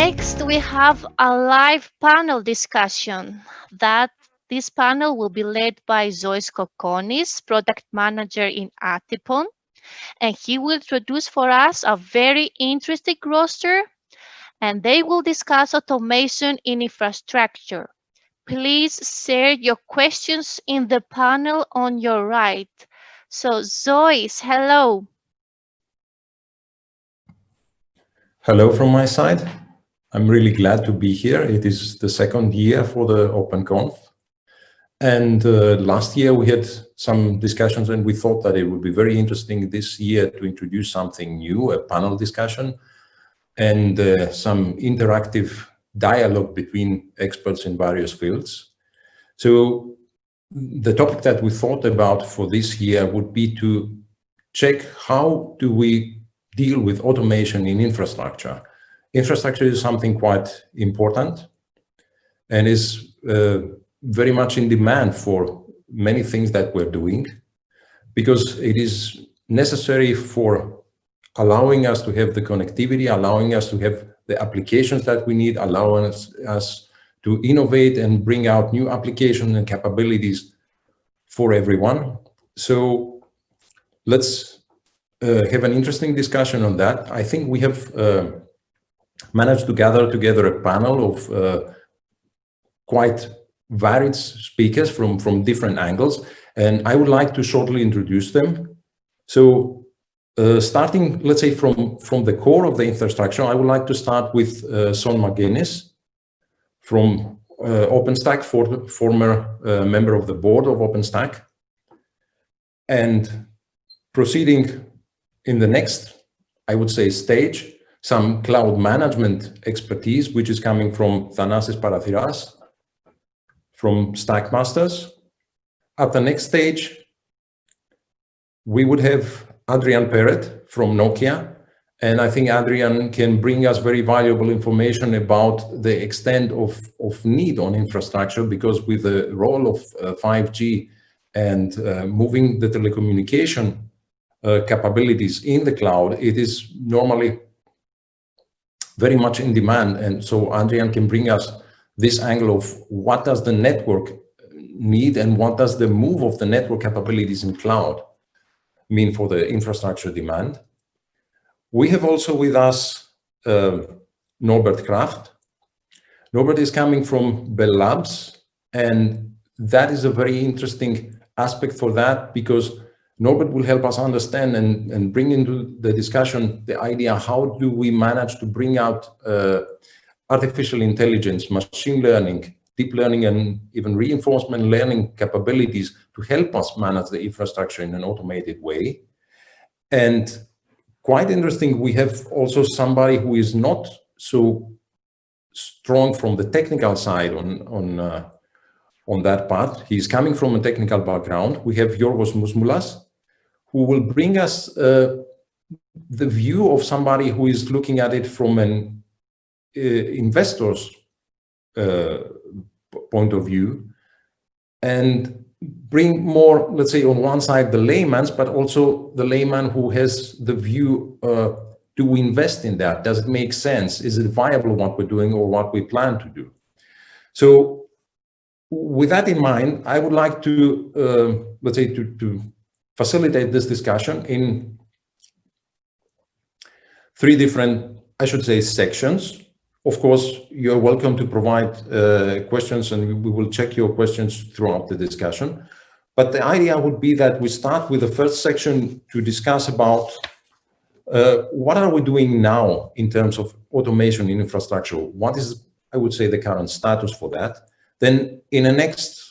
Next, we have a live panel discussion. This panel will be led by Zois Kokkonis, product manager in Atypon, and he will introduce for us a very interesting roster, and they will discuss automation in infrastructure. Please share your questions in the panel on your right. So, Zois, hello. Hello from my side. I'm really glad to be here. It is the second year for the OpenConf. And last year we had some discussions and we thought that it would be very interesting this year to introduce something new, a panel discussion and some interactive dialogue between experts in various fields. So the topic that we thought about for this year would be to check how do we deal with automation in infrastructure. Infrastructure is something quite important and is very much in demand for many things that we're doing, because it is necessary for allowing us to have the connectivity, allowing us to have the applications that we need, allowing us to innovate and bring out new applications and capabilities for everyone. So let's have an interesting discussion on that. I think we have managed to gather together a panel of quite varied speakers from different angles, and I would like to shortly introduce them. So starting, let's say, from the core of the infrastructure, I would like to start with McGinnis from Openstack, former member of the board of Openstack, and proceeding in the next, I would say, stage, some cloud management expertise, which is coming from Thanassis Parathyras, from Stackmasters. At the next stage, we would have Adrian Peret from Nokia. And I think Adrian can bring us very valuable information about the extent of need on infrastructure, because with the role of 5G and moving the telecommunication capabilities in the cloud, it is normally very much in demand. And so Adrian can bring us this angle of what does the network need and what does the move of the network capabilities in cloud mean for the infrastructure demand. We have also with us Norbert Kraft. Norbert is coming from Bell Labs, and that is a very interesting aspect for that, because Norbert will help us understand and bring into the discussion the idea, how do we manage to bring out artificial intelligence, machine learning, deep learning, and even reinforcement learning capabilities to help us manage the infrastructure in an automated way. And quite interesting, we have also somebody who is not so strong from the technical side on that part. He's coming from a technical background. We have Yorgos Mousmoulas, who will bring us the view of somebody who is looking at it from an investor's point of view, and bring more, let's say, on one side the layman's, but also the layman who has the view, do we invest in that? Does it make sense? Is it viable what we're doing or what we plan to do? So with that in mind, I would like to, let's say, to facilitate this discussion in three different, I should say, sections. Of course, you're welcome to provide questions, and we will check your questions throughout the discussion. But the idea would be that we start with the first section to discuss about what are we doing now in terms of automation in infrastructure? What is, I would say, the current status for that? Then in the next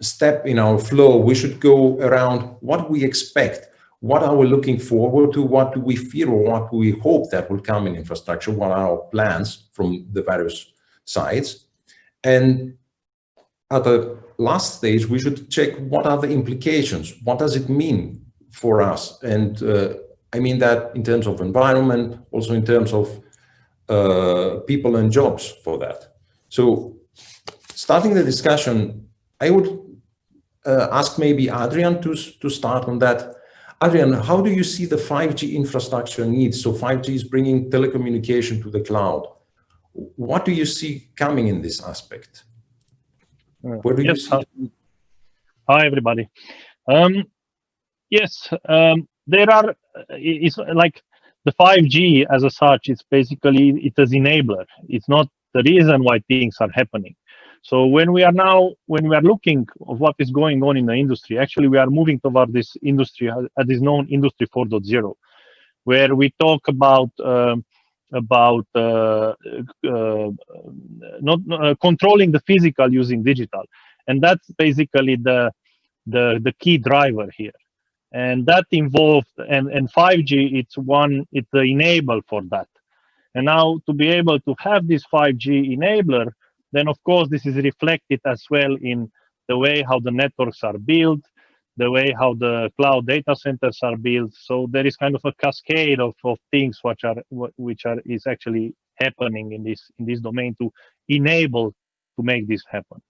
step in our flow, we should go around what we expect. What are we looking forward to? What do we fear or what do we hope that will come in infrastructure? What are our plans from the various sides? And at the last stage, we should check what are the implications? What does it mean for us? And I mean that in terms of environment, also in terms of people and jobs for that. So starting the discussion, I would ask maybe Adrian to start on that. Adrian, how do you see the 5G infrastructure needs? So 5G is bringing telecommunication to the cloud. What do you see coming in this aspect? Where do you Yes. see? Hi, everybody. Yes, there are. It's like the 5G as a such. It's basically it's an enabler. It's not the reason why things are happening. So when we are looking at what is going on in the industry, actually we are moving toward this industry as is known Industry 4.0, where we talk about not controlling the physical using digital, and that's basically the key driver here. And that involved, and 5G, it's the enable for that. And now to be able to have this 5G enabler, then of course this is reflected as well in the way how the networks are built, the way how the cloud data centers are built. So there is kind of a cascade of things which is actually happening in this domain to enable to make this happen.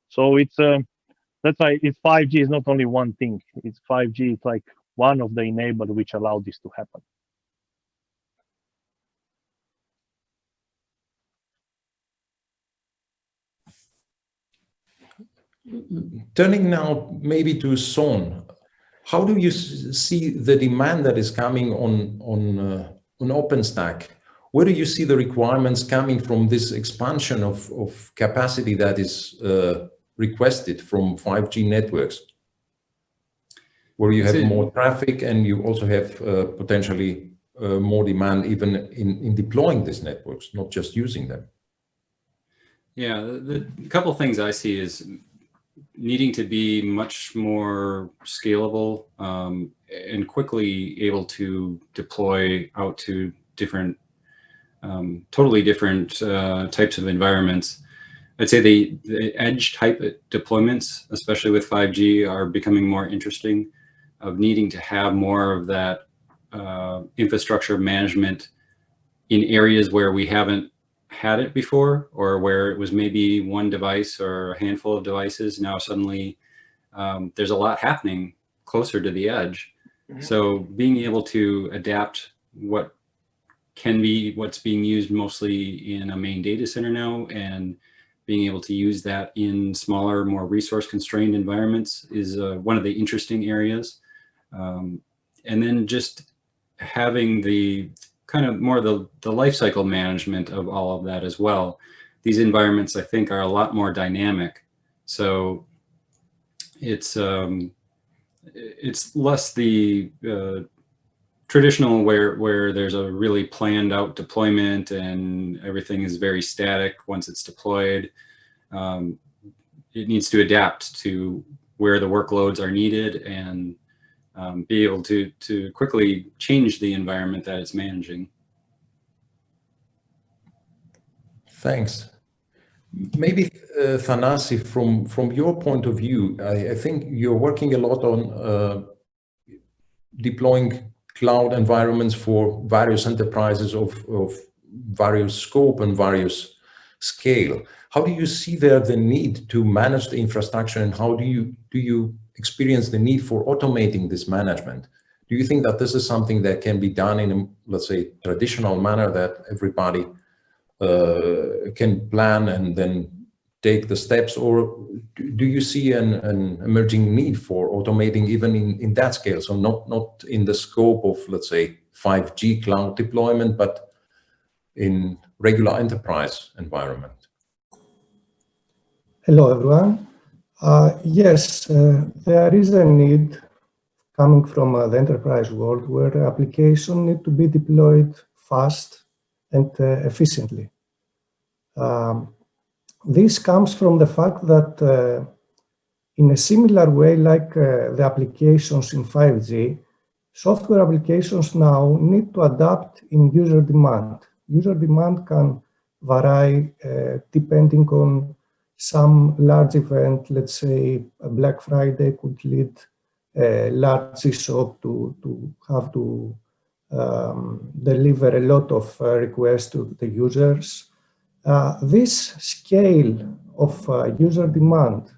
So it's that's why 5G is not only one thing. It's 5G. It's like one of the enablers which allow this to happen. Turning now maybe to Son, how do you see the demand that is coming on Openstack? Where do you see the requirements coming from this expansion of capacity that is requested from 5G networks, where you have more traffic and you also have potentially more demand even in deploying these networks, not just using them? Yeah, the couple of things I see is needing to be much more scalable and quickly able to deploy out to different, totally different types of environments. I'd say the edge type deployments, especially with 5G, are becoming more interesting, of needing to have more of that infrastructure management in areas where we haven't had it before, or where it was maybe one device or a handful of devices. Now suddenly there's a lot happening closer to the edge. Mm-hmm. So being able to adapt what's being used mostly in a main data center now, and being able to use that in smaller, more resource constrained environments is one of the interesting areas. And then just having the kind of more the life cycle management of all of that as well. These environments, I think, are a lot more dynamic. So it's less the traditional where there's a really planned out deployment and everything is very static once it's deployed. It needs to adapt to where the workloads are needed and be able to quickly change the environment that it's managing. Thanks. Maybe Thanassis, from your point of view, I think you're working a lot on deploying cloud environments for various enterprises of various scope and various scale. How do you see there the need to manage the infrastructure, and how do you experience the need for automating this management? Do you think that this is something that can be done in a, let's say, traditional manner, that everybody can plan and then take the steps, or do you see an emerging need for automating even in that scale? So not in the scope of, let's say, 5G cloud deployment, but in regular enterprise environment. Hello, everyone. Yes, there is a need coming from the enterprise world where applications need to be deployed fast and efficiently. This comes from the fact that in a similar way like the applications in 5G, software applications now need to adapt in user demand. User demand can vary depending on some large event. Let's say a Black Friday could lead a large shop to have to deliver a lot of requests to the users. This scale of user demand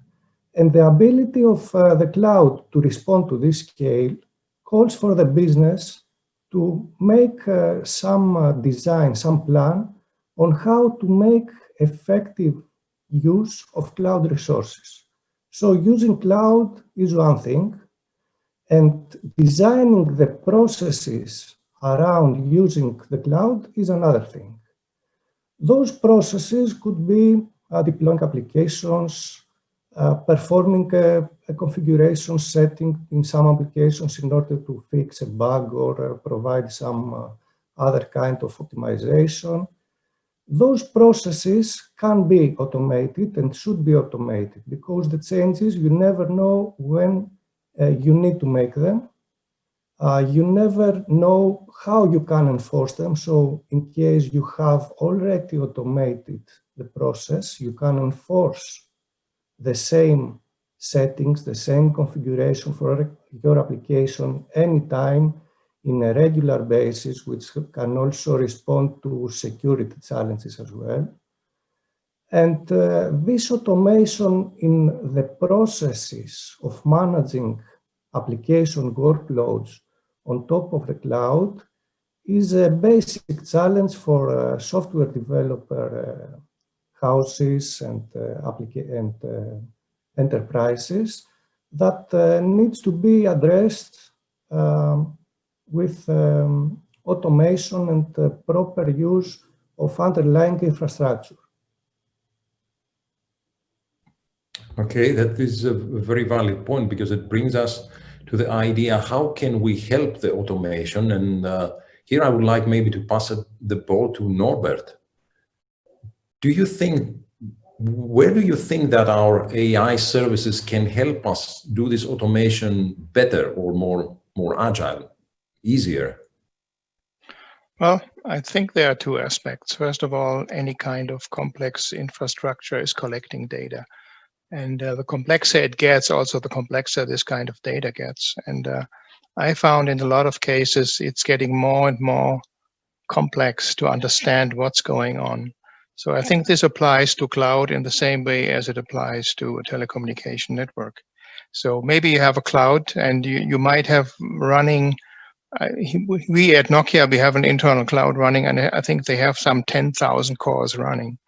and the ability of the cloud to respond to this scale calls for the business to make some design, some plan, on how to make effective use of cloud resources. So using cloud is one thing, and designing the processes around using the cloud is another thing. Those processes could be deploying applications, performing a configuration setting in some applications in order to fix a bug or provide some other kind of optimization. Those processes can be automated and should be automated because the changes, you never know when you need to make them. You never know how you can enforce them. So in case you have already automated the process, you can enforce the same settings, the same configuration for your application anytime in a regular basis, which can also respond to security challenges as well. And this automation in the processes of managing application workloads on top of the cloud is a basic challenge for software developer houses and enterprises that needs to be addressed with automation and proper use of underlying infrastructure. Okay, that is a very valid point because it brings us to the idea, how can we help the automation? And here I would like maybe to pass the ball to Norbert. Where do you think that our AI services can help us do this automation better or more agile, easier? Well, I think there are two aspects. First of all, any kind of complex infrastructure is collecting data. And the complexer it gets, also the complexer this kind of data gets. And I found in a lot of cases, it's getting more and more complex to understand what's going on. So I think this applies to cloud in the same way as it applies to a telecommunication network. So maybe you have a cloud and you might have running, we at Nokia, we have an internal cloud running, and I think they have some 10,000 cores running.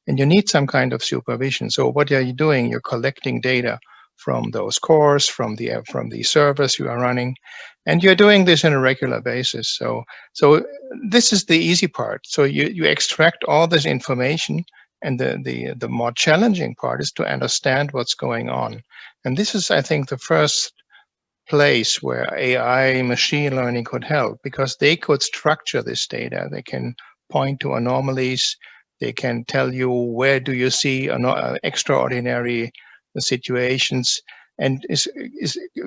And you need some kind of supervision. So what are you doing? You're collecting data from those cores, from the servers you are running, and you're doing this on a regular basis. So this is the easy part. So you extract all this information, and the more challenging part is to understand what's going on. And this is, I think, the first place where AI, machine learning could help, because they could structure this data. They can point to anomalies. They can tell you where do you see extraordinary situations, and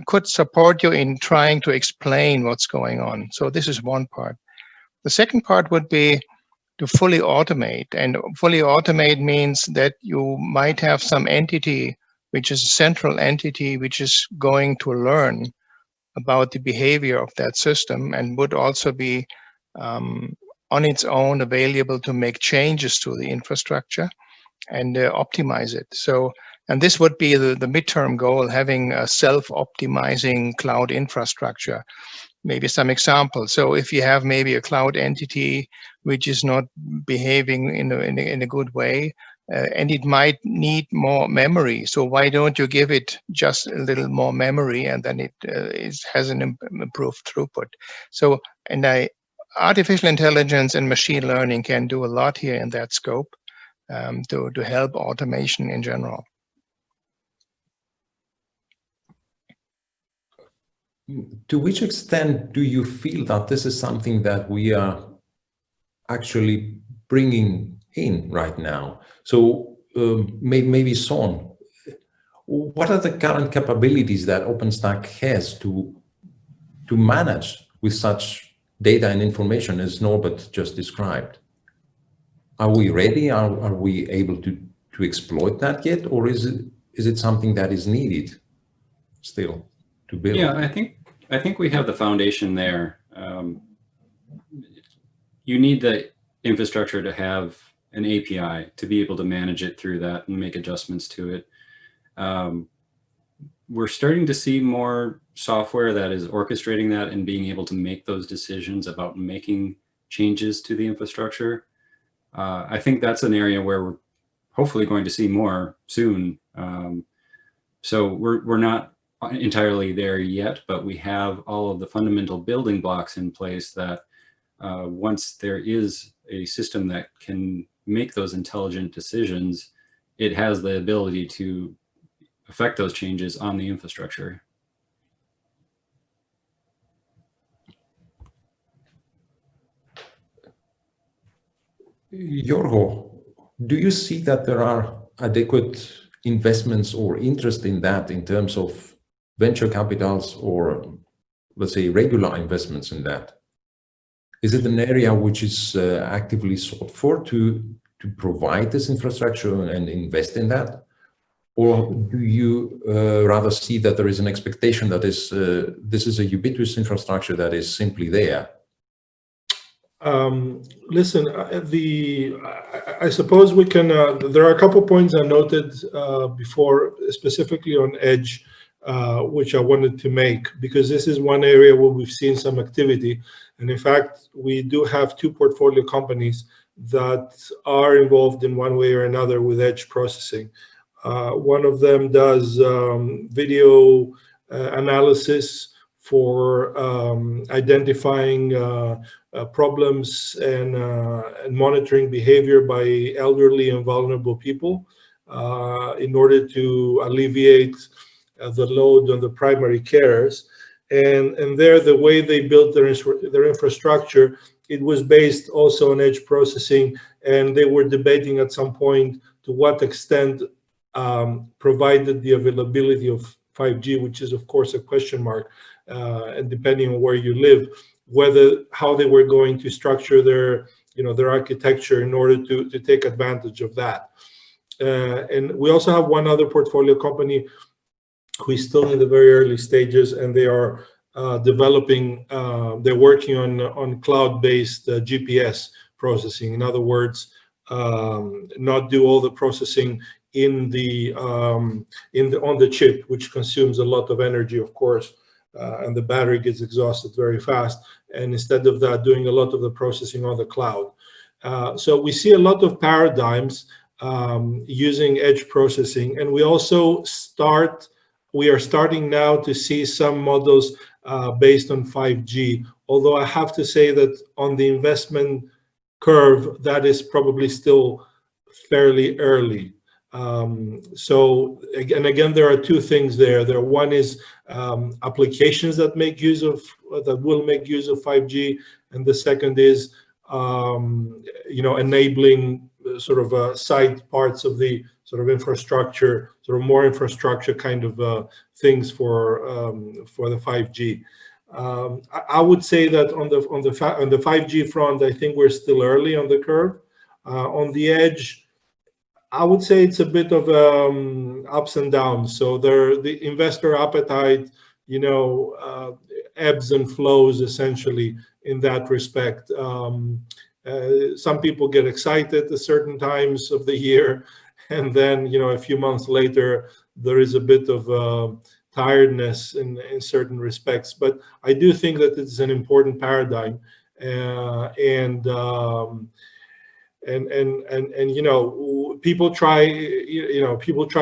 could support you in trying to explain what's going on. So this is one part. The second part would be to fully automate. And fully automate means that you might have some entity, which is a central entity, which is going to learn about the behavior of that system and would also be on its own available to make changes to the infrastructure and optimize it. So, and this would be the midterm goal, having a self-optimizing cloud infrastructure. Maybe some examples. So if you have maybe a cloud entity which is not behaving in a good way, and it might need more memory. So why don't you give it just a little more memory, and then it has an improved throughput. So, and artificial intelligence and machine learning can do a lot here in that scope to help automation in general. To which extent do you feel that this is something that we are actually bringing in right now? So maybe Son, what are the current capabilities that Openstack has to manage with such data and information as Norbert just described? Are we ready? Are we able to exploit that yet, or is it something that is needed still to build? Yeah, I think we have the foundation there. You need the infrastructure to have an API to be able to manage it through that and make adjustments to it. We're starting to see more software that is orchestrating that and being able to make those decisions about making changes to the infrastructure. I think that's an area where we're hopefully going to see more soon. So we're not entirely there yet, but we have all of the fundamental building blocks in place that once there is a system that can make those intelligent decisions, it has the ability to affect those changes on the infrastructure. Yorgo, do you see that there are adequate investments or interest in that in terms of venture capitals or, let's say, regular investments in that? Is it an area which is actively sought for to provide this infrastructure and invest in that? Or do you rather see that there is an expectation that this is a ubiquitous infrastructure that is simply there? Listen, I suppose we can, there are a couple points I noted before, specifically on Edge, which I wanted to make, because this is one area where we've seen some activity. And in fact, we do have two portfolio companies that are involved in one way or another with edge processing. One of them does video analysis for identifying problems and monitoring behavior by elderly and vulnerable people in order to alleviate the load on the primary carers. And there, the way they built their infrastructure, it was based also on edge processing, and they were debating at some point to what extent, provided the availability of 5G, which is of course a question mark, and depending on where you live, how they were going to structure their architecture in order to take advantage of that. And we also have one other portfolio company who is still in the very early stages, and they are developing, they're working on cloud-based GPS processing. In other words, not do all the processing on the chip, which consumes a lot of energy, of course, and the battery gets exhausted very fast. And instead of that, doing a lot of the processing on the cloud. So we see a lot of paradigms using edge processing, and we are starting now to see some models based on 5G, although I have to say that on the investment curve, that is probably still fairly early. So again, there are two things there. One is applications that will make use of 5G, and the second is enabling sort of side parts of the sort of infrastructure, sort of more infrastructure kind of things for the 5G. I would say that on the 5G front, I think we're still early on the curve. On the edge, I would say it's a bit of ups and downs. So the investor appetite, ebbs and flows essentially in that respect. Some people get excited at certain times of the year, and then a few months later there is a bit of tiredness in certain respects. But I do think that it's an important paradigm, and people try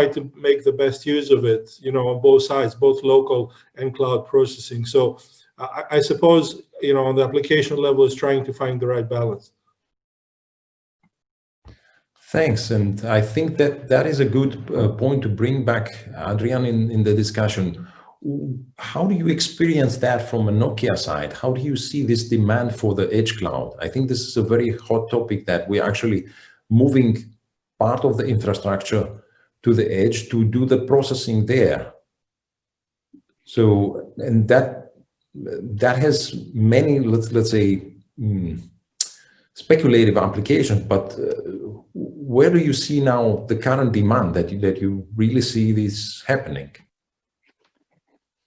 to make the best use of it, on both sides, both local and cloud processing. So I suppose on the application level is trying to find the right balance. Thanks, and I think that is a good point to bring back, Adrian, in the discussion. How do you experience that from a Nokia side? How do you see this demand for the edge cloud? I think this is a very hot topic, that we're actually moving part of the infrastructure to the edge to do the processing there. So, and that has many, let's say, speculative applications, but where do you see now the current demand that you really see this happening?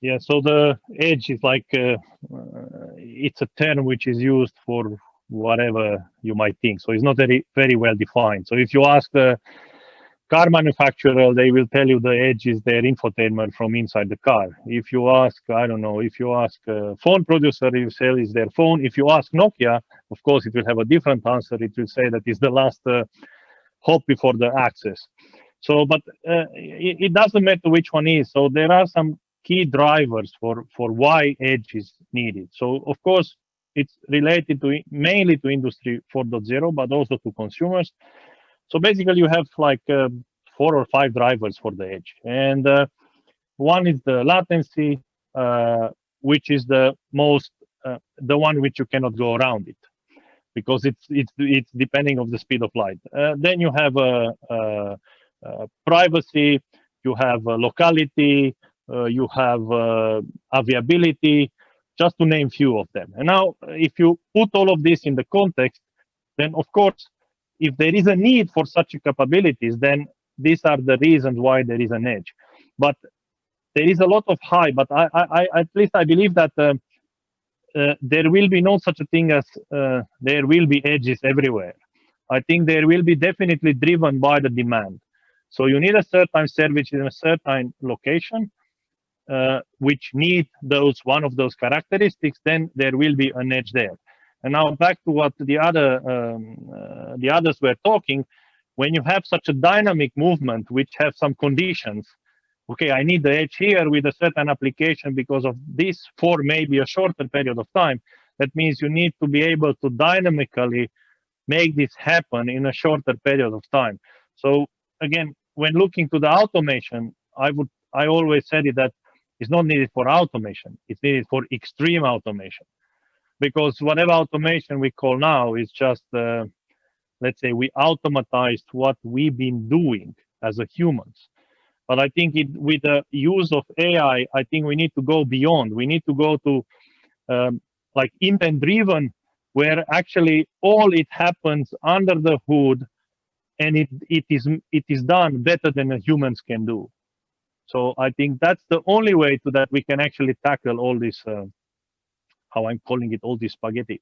Yeah, so the edge is like, it's a term which is used for whatever you might think. So it's not very well defined. So if you ask the car manufacturer, they will tell you the edge is their infotainment from inside the car. If you ask, I don't know, if you ask a phone producer, you say is their phone. If you ask Nokia, of course, it will have a different answer. It will say that it's the last hop before the access. So, but it doesn't matter which one is. So there are some key drivers for why edge is needed. So of course, it's related to mainly to industry 4.0, but also to consumers. So basically you have like 4 or 5 drivers for the edge. And one is the latency, which is the most, the one which you cannot go around it, because it's depending on the speed of light. Then you have privacy, you have locality, you have availability, just to name few of them. And now, if you put all of this in the context, then of course, if there is a need for such capabilities, then these are the reasons why there is an edge. But there is a lot of high, but I at least I believe that there will be no such a thing as there will be edges everywhere. I think there will be definitely driven by the demand. So you need a certain service in a certain location, which need one of those characteristics, then there will be an edge there. And now back to what the others were talking, when you have such a dynamic movement, which have some conditions, okay, I need the edge here with a certain application because of this for maybe a shorter period of time. That means you need to be able to dynamically make this happen in a shorter period of time. So again, when looking to the automation, I always said it that it's not needed for automation, it's needed for extreme automation. Because whatever automation we call now is just, let's say, we automatized what we've been doing as a humans. But I think with the use of AI, I think we need to go beyond. We need to go to like intent-driven, where actually all it happens under the hood, and it is done better than the humans can do. So I think that's the only way to that we can actually tackle all this, how I'm calling it, all this spaghetti.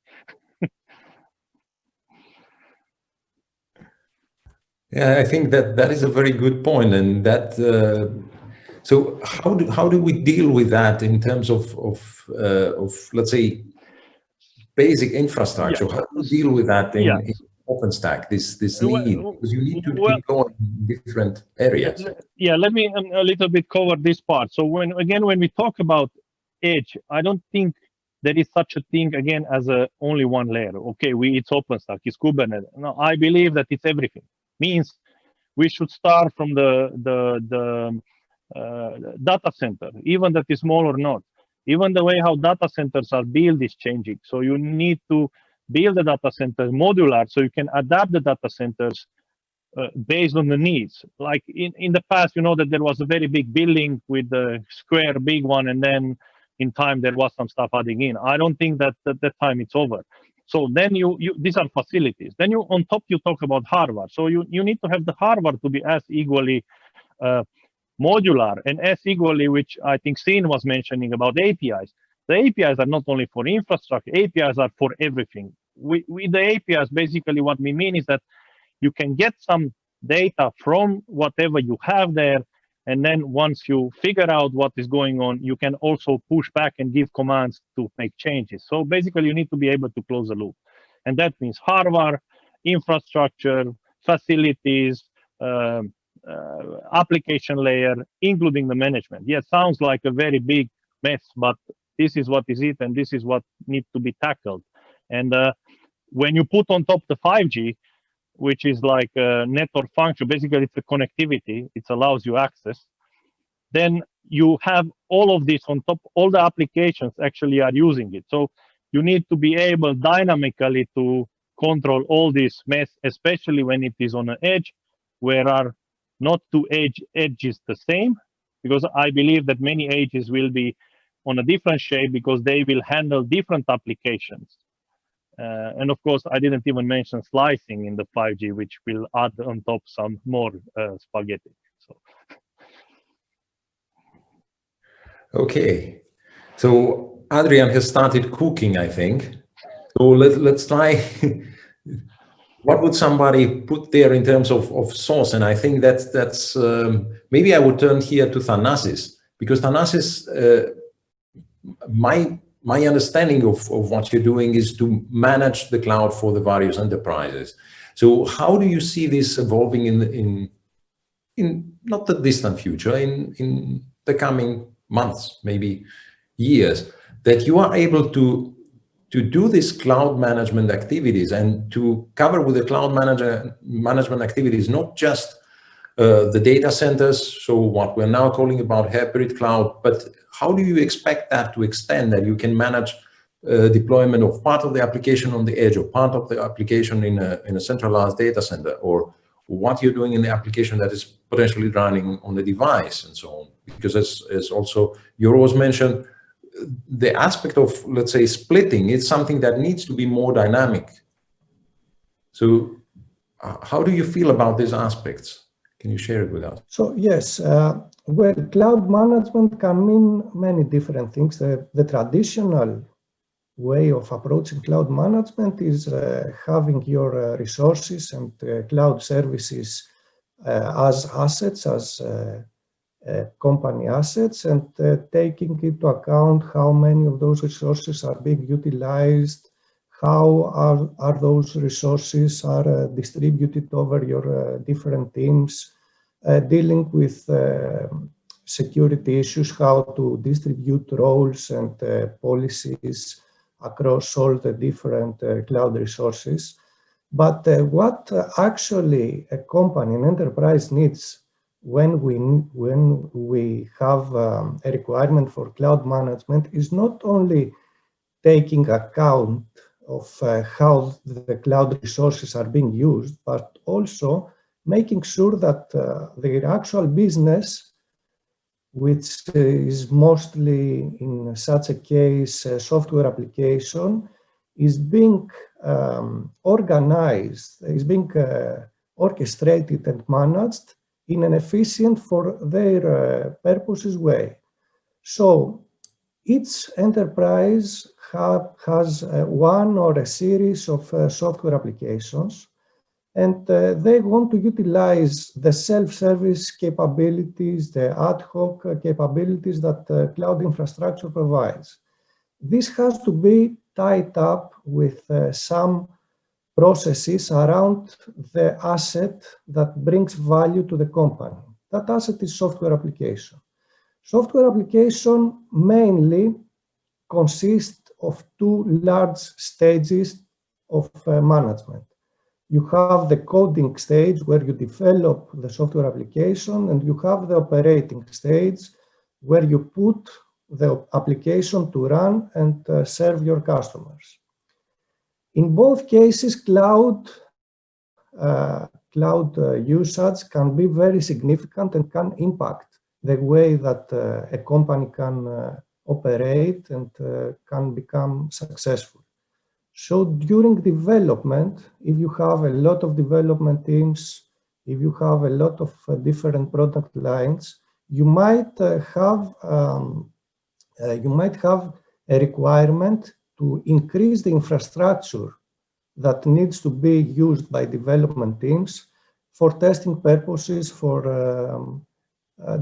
Yeah, I think that is a very good point, and that. So how do we deal with that in terms of let's say basic infrastructure? Yeah. How do you deal with that in Openstack? This need, because you need to go in different areas. Yeah, let me a little bit cover this part. So when we talk about edge, I don't think there is such a thing again as only one layer. Okay, it's OpenStack, it's Kubernetes. No, I believe that it's everything. Means we should start from the data center, even that is small or not. Even the way how data centers are built is changing. So you need to build the data center modular, so you can adapt the data centers based on the needs. Like in the past, you know that there was a very big building with the square big one, and then in time there was some stuff adding in. I don't think that that time it's over. So then these are facilities. Then on top you talk about hardware. So you need to have the hardware to be as equally modular and as equally, which I think Sin was mentioning about APIs. The APIs are not only for infrastructure, APIs are for everything. With the APIs, basically what we mean is that you can get some data from whatever you have there, and then once you figure out what is going on, you can also push back and give commands to make changes. So basically you need to be able to close the loop. And that means hardware, infrastructure, facilities, application layer, including the management. Yeah, it sounds like a very big mess, but this is what is it, and this is what needs to be tackled. And when you put on top the 5G, which is like a network function, basically it's a connectivity, it allows you access, then you have all of this on top, all the applications actually are using it. So you need to be able dynamically to control all this mess, especially when it is on an edge, where are not two edges the same, because I believe that many edges will be on a different shape because they will handle different applications. And of course, I didn't even mention slicing in the 5G, which will add on top some more spaghetti. So. Okay, so Adrian has started cooking, I think. So let's try what would somebody put there in terms of source? And I think that's maybe I would turn here to Thanassis, because Thanassis, my understanding of what you're doing is to manage the cloud for the various enterprises. So how do you see this evolving in not the distant future, in the coming months, maybe years, that you are able to do this cloud management activities and to cover with the cloud management activities, not just the data centers, so what we're now calling about hybrid cloud, but how do you expect that to extend, that you can manage deployment of part of the application on the edge or part of the application in a centralized data center, or what you're doing in the application that is potentially running on the device and so on? Because as also Yorgos mentioned, the aspect of, let's say, splitting, it's something that needs to be more dynamic. So how do you feel about these aspects? Can you share it with us? So yes, well, cloud management can mean many different things. The traditional way of approaching cloud management is having your resources and cloud services as assets, as company assets, and taking into account how many of those resources are being utilized, how are those resources are distributed over your different teams, dealing with security issues, how to distribute roles and policies across all the different cloud resources. But what actually a company, an enterprise needs when we have a requirement for cloud management is not only taking account of how the cloud resources are being used, but also making sure that their actual business, which is mostly in such a case software application, is being organized, is being orchestrated and managed in an efficient for their purposes way. So each enterprise has one or a series of software applications, and they want to utilize the self-service capabilities, the ad hoc capabilities that cloud infrastructure provides. This has to be tied up with some processes around the asset that brings value to the company. That asset is software application. Software application mainly consists of two large stages of management. You have the coding stage where you develop the software application, and you have the operating stage where you put the application to run and serve your customers. In both cases, cloud usage can be very significant and can impact the way that a company can operate and can become successful. So during development, if you have a lot of development teams, if you have a lot of different product lines, you might have a requirement to increase the infrastructure that needs to be used by development teams for testing purposes, for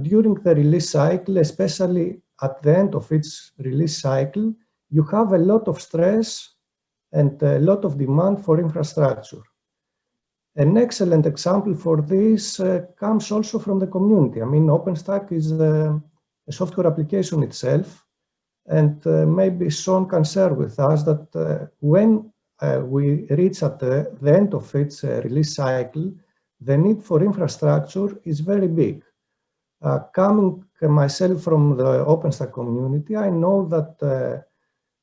during the release cycle, especially at the end of its release cycle, you have a lot of stress and a lot of demand for infrastructure. An excellent example for this comes also from the community. I mean, Openstack is a software application itself, and maybe Sean can share with us that when we reach at the end of its release cycle, the need for infrastructure is very big. Coming myself from the Openstack community, I know that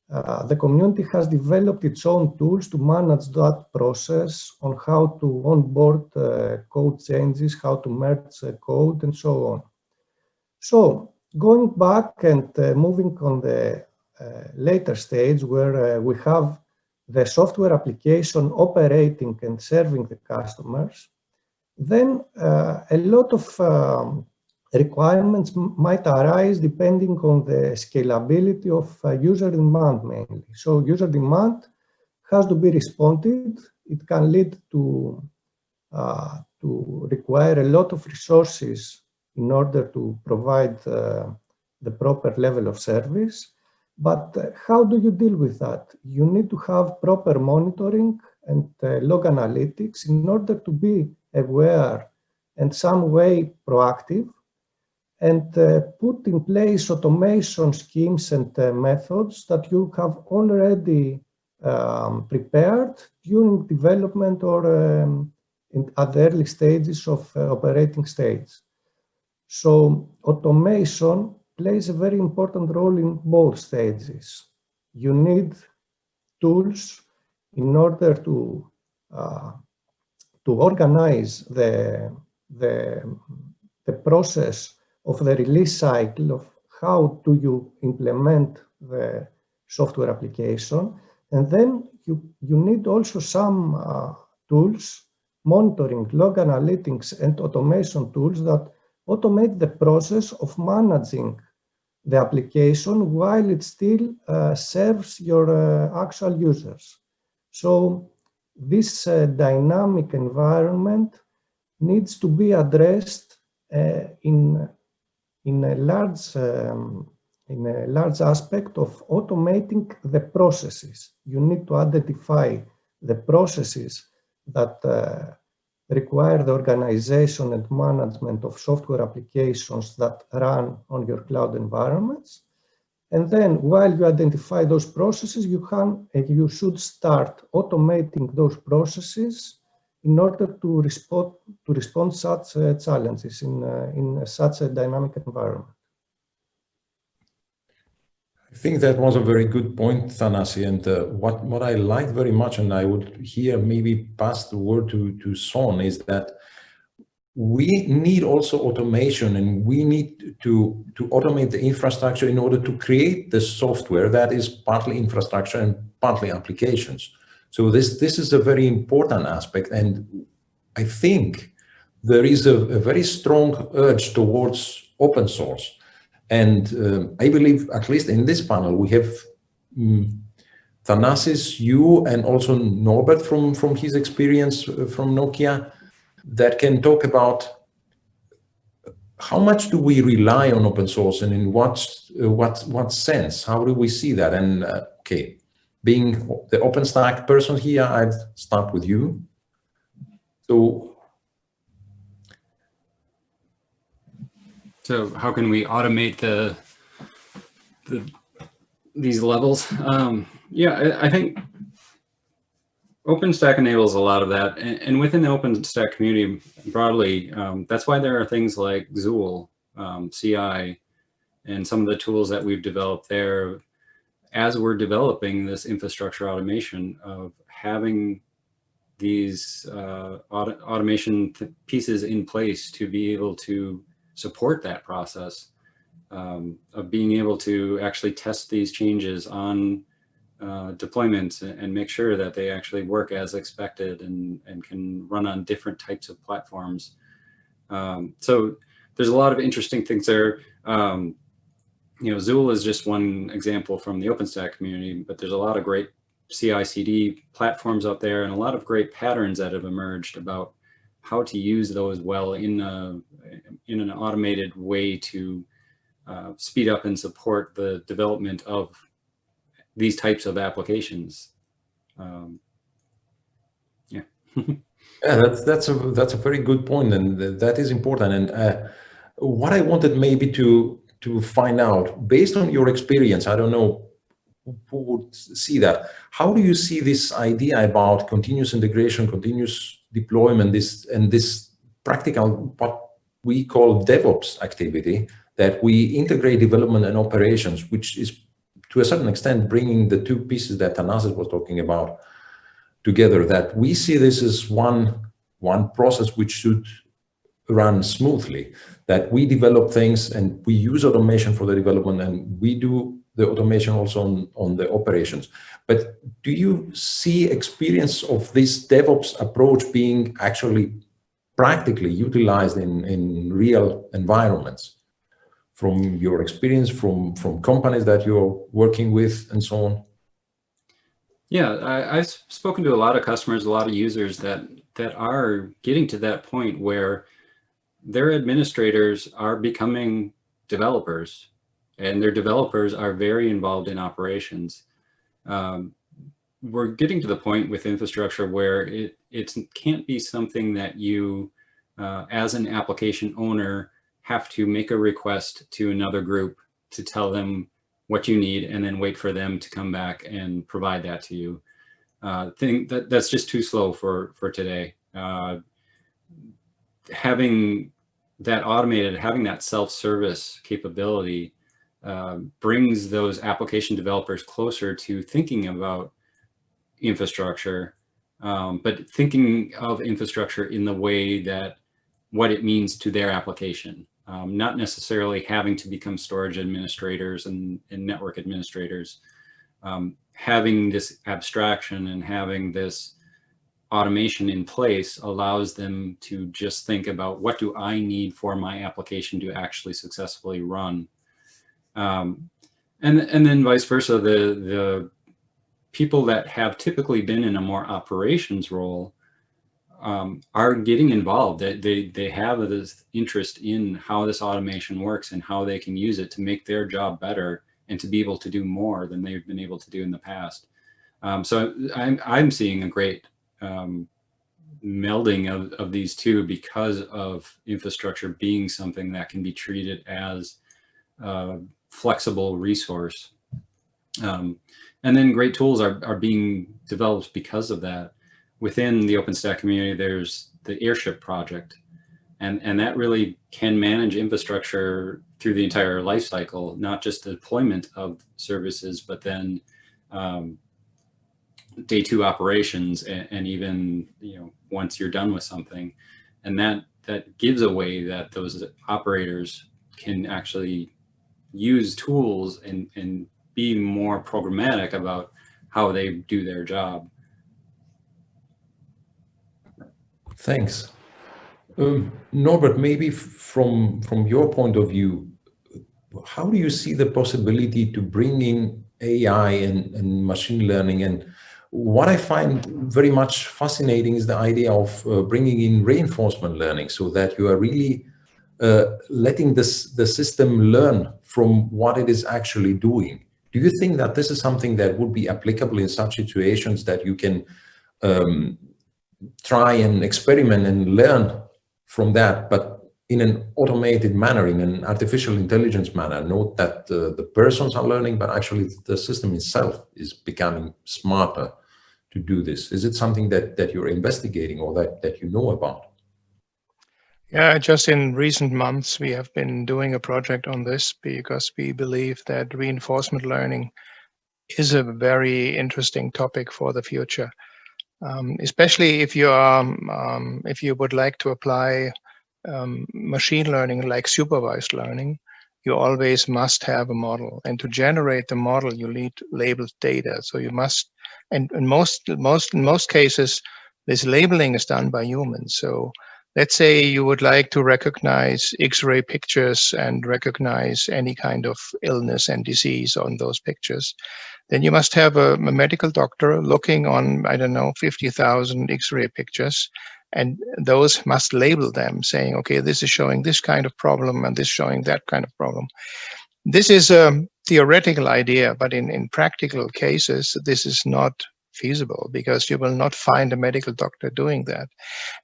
the community has developed its own tools to manage that process on how to onboard code changes, how to merge code, and so on. So going back and moving on the later stage where we have the software application operating and serving the customers, then a lot of requirements might arise depending on the scalability of user demand mainly. So user demand has to be responded it can lead to require a lot of resources in order to provide the proper level of service. But how do you deal with that? You need to have proper monitoring and log analytics in order to be aware and some way proactive, and put in place automation schemes and methods that you have already prepared during development or at the early stages of operating stage. So automation plays a very important role in both stages. You need tools in order to organize the process of the release cycle of how do you implement the software application. And then you need also some tools, monitoring, log analytics, and automation tools that automate the process of managing the application while it still serves your actual users. So this dynamic environment needs to be addressed in a large aspect of automating the processes. You need to identify the processes that require the organization and management of software applications that run on your cloud environments. And then while you identify those processes, you should start automating those processes in order to respond such challenges in such a dynamic environment. I think that was a very good point, Thanassis, and what I liked very much, and I would here maybe pass the word to Son, is that we need also automation, and we need to automate the infrastructure in order to create the software that is partly infrastructure and partly applications. So this is a very important aspect, and I think there is a very strong urge towards open source. And I believe, at least in this panel, we have Thanassis, you, and also Norbert from his experience from Nokia, that can talk about how much do we rely on open source, and in what sense? How do we see that? And okay, being the Openstack person here, I'd start with you. So how can we automate these levels? Yeah, I think OpenStack enables a lot of that, and within the OpenStack community broadly, that's why there are things like Zool, CI, and some of the tools that we've developed there as we're developing this infrastructure automation of having these automation pieces in place to be able to support that process of being able to actually test these changes on deployments and make sure that they actually work as expected and can run on different types of platforms. So there's a lot of interesting things there. You know, Zool is just one example from the OpenStack community, but there's a lot of great CI/CD platforms out there and a lot of great patterns that have emerged about how to use those well in an automated way to speed up and support the development of these types of applications. Yeah. Yeah, that's a very good point, and that is important. And what I wanted maybe to find out, based on your experience, I don't know who would see that. How do you see this idea about continuous integration, continuous deployment, this practical, what we call DevOps activity, that we integrate development and operations, which is to a certain extent bringing the two pieces that Thanassis was talking about together, that we see this as one process which should run smoothly, that we develop things and we use automation for the development and we do the automation also on the operations. But do you see experience of this DevOps approach being actually practically utilized in real environments from your experience, from companies that you're working with and so on? Yeah, I've spoken to a lot of customers, a lot of users that are getting to that point where their administrators are becoming developers, and their developers are very involved in operations. We're getting to the point with infrastructure where it can't be something that you, as an application owner, have to make a request to another group to tell them what you need and then wait for them to come back and provide that to you. That's just too slow for today. Having that automated, having that self-service capability brings those application developers closer to thinking about infrastructure, but thinking of infrastructure in the way that what it means to their application, not necessarily having to become storage administrators and network administrators. Having this abstraction and having this automation in place allows them to just think about, what do I need for my application to actually successfully run? And then vice versa, the people that have typically been in a more operations role are getting involved. They have this interest in how this automation works and how they can use it to make their job better and to be able to do more than they've been able to do in the past. So I'm seeing a great melding of these two because of infrastructure being something that can be treated as a flexible resource. And then great tools are being developed because of that. Within the OpenStack community, there's the Airship project, and that really can manage infrastructure through the entire life cycle, not just the deployment of services, but then day two operations, and even once you're done with something. And that gives a way that those operators can actually use tools and be more programmatic about how they do their job. Thanks. Norbert, maybe from your point of view, how do you see the possibility to bring in AI and machine learning? And what I find very much fascinating is the idea of bringing in reinforcement learning, so that you are really letting the system learn from what it is actually doing. Do you think that this is something that would be applicable in such situations, that you can try and experiment and learn from that, but in an automated manner, in an artificial intelligence manner? Note that the persons are learning, but actually the system itself is becoming smarter to do this. Is it something that you're investigating or that you know about? Yeah, just in recent months, we have been doing a project on this because we believe that reinforcement learning is a very interesting topic for the future, especially if you would like to apply machine learning like supervised learning. You always must have a model, and to generate the model, you need labeled data. So you must, and in most cases, this labeling is done by humans. So let's say you would like to recognize X-ray pictures and recognize any kind of illness and disease on those pictures. Then you must have a medical doctor looking on, I don't know, 50,000 X-ray pictures, and those must label them, saying, okay, this is showing this kind of problem and this showing that kind of problem. This is a theoretical idea, but in practical cases, this is not feasible, because you will not find a medical doctor doing that.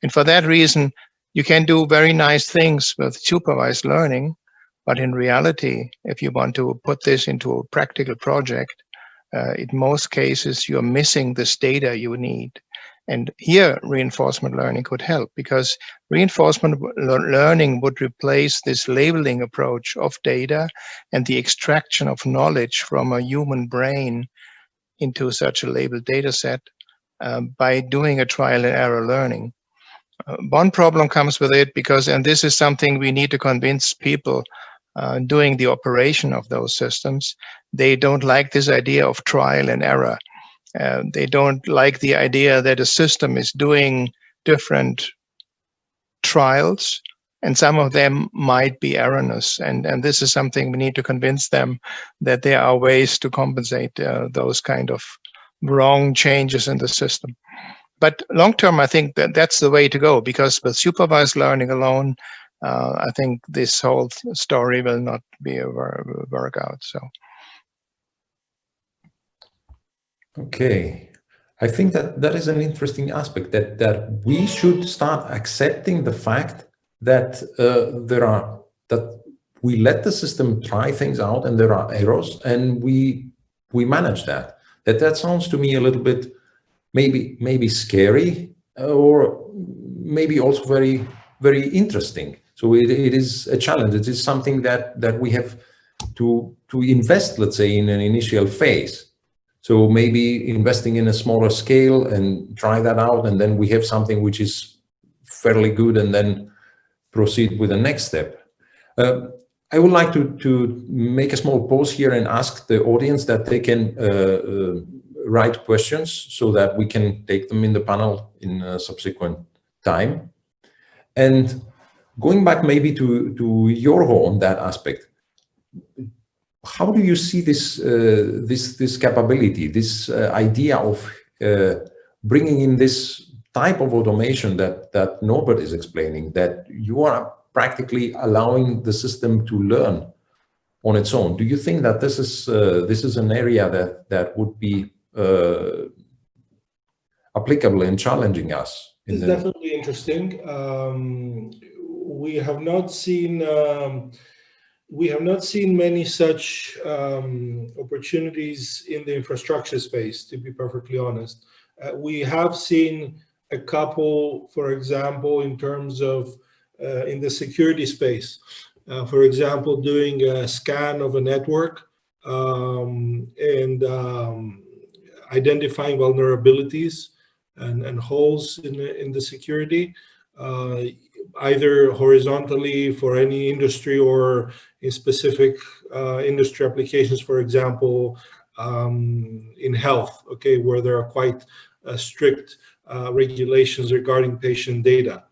And for that reason, you can do very nice things with supervised learning, but in reality, if you want to put this into a practical project, in most cases, you're missing this data you need. And here, reinforcement learning could help, because reinforcement learning would replace this labeling approach of data and the extraction of knowledge from a human brain into such a labeled data set by doing a trial and error learning. One problem comes with it, because, and this is something we need to convince people doing the operation of those systems, they don't like this idea of trial and error. They don't like the idea that a system is doing different trials, and some of them might be erroneous. And this is something we need to convince them that there are ways to compensate those kind of wrong changes in the system. But long term, I think that that's the way to go, because with supervised learning alone, I think this whole story will not be a workout. So. Okay, I think that is an interesting aspect, that we should start accepting the fact that that we let the system try things out and there are errors, and we manage that. That sounds to me a little bit maybe scary, or maybe also very, very interesting. So it is a challenge. It is something that we have to invest, let's say, in an initial phase. So maybe investing in a smaller scale and try that out, and then we have something which is fairly good, and then proceed with the next step. I would like to make a small pause here and ask the audience that they can write questions so that we can take them in the panel in a subsequent time. And going back maybe to Yorgo on that aspect, how do you see this this capability, this idea of bringing in this type of automation that Norbert is explaining, that you are practically allowing the system to learn on its own? Do you think that this is an area that would be applicable and challenging us? It's definitely interesting. We have not seen. We have not seen many such opportunities in the infrastructure space, to be perfectly honest. We have seen a couple, for example, in terms of in the security space. For example, doing a scan of a network and identifying vulnerabilities and holes in the security, either horizontally for any industry or in specific industry applications, for example, in health, okay, where there are quite strict regulations regarding patient data.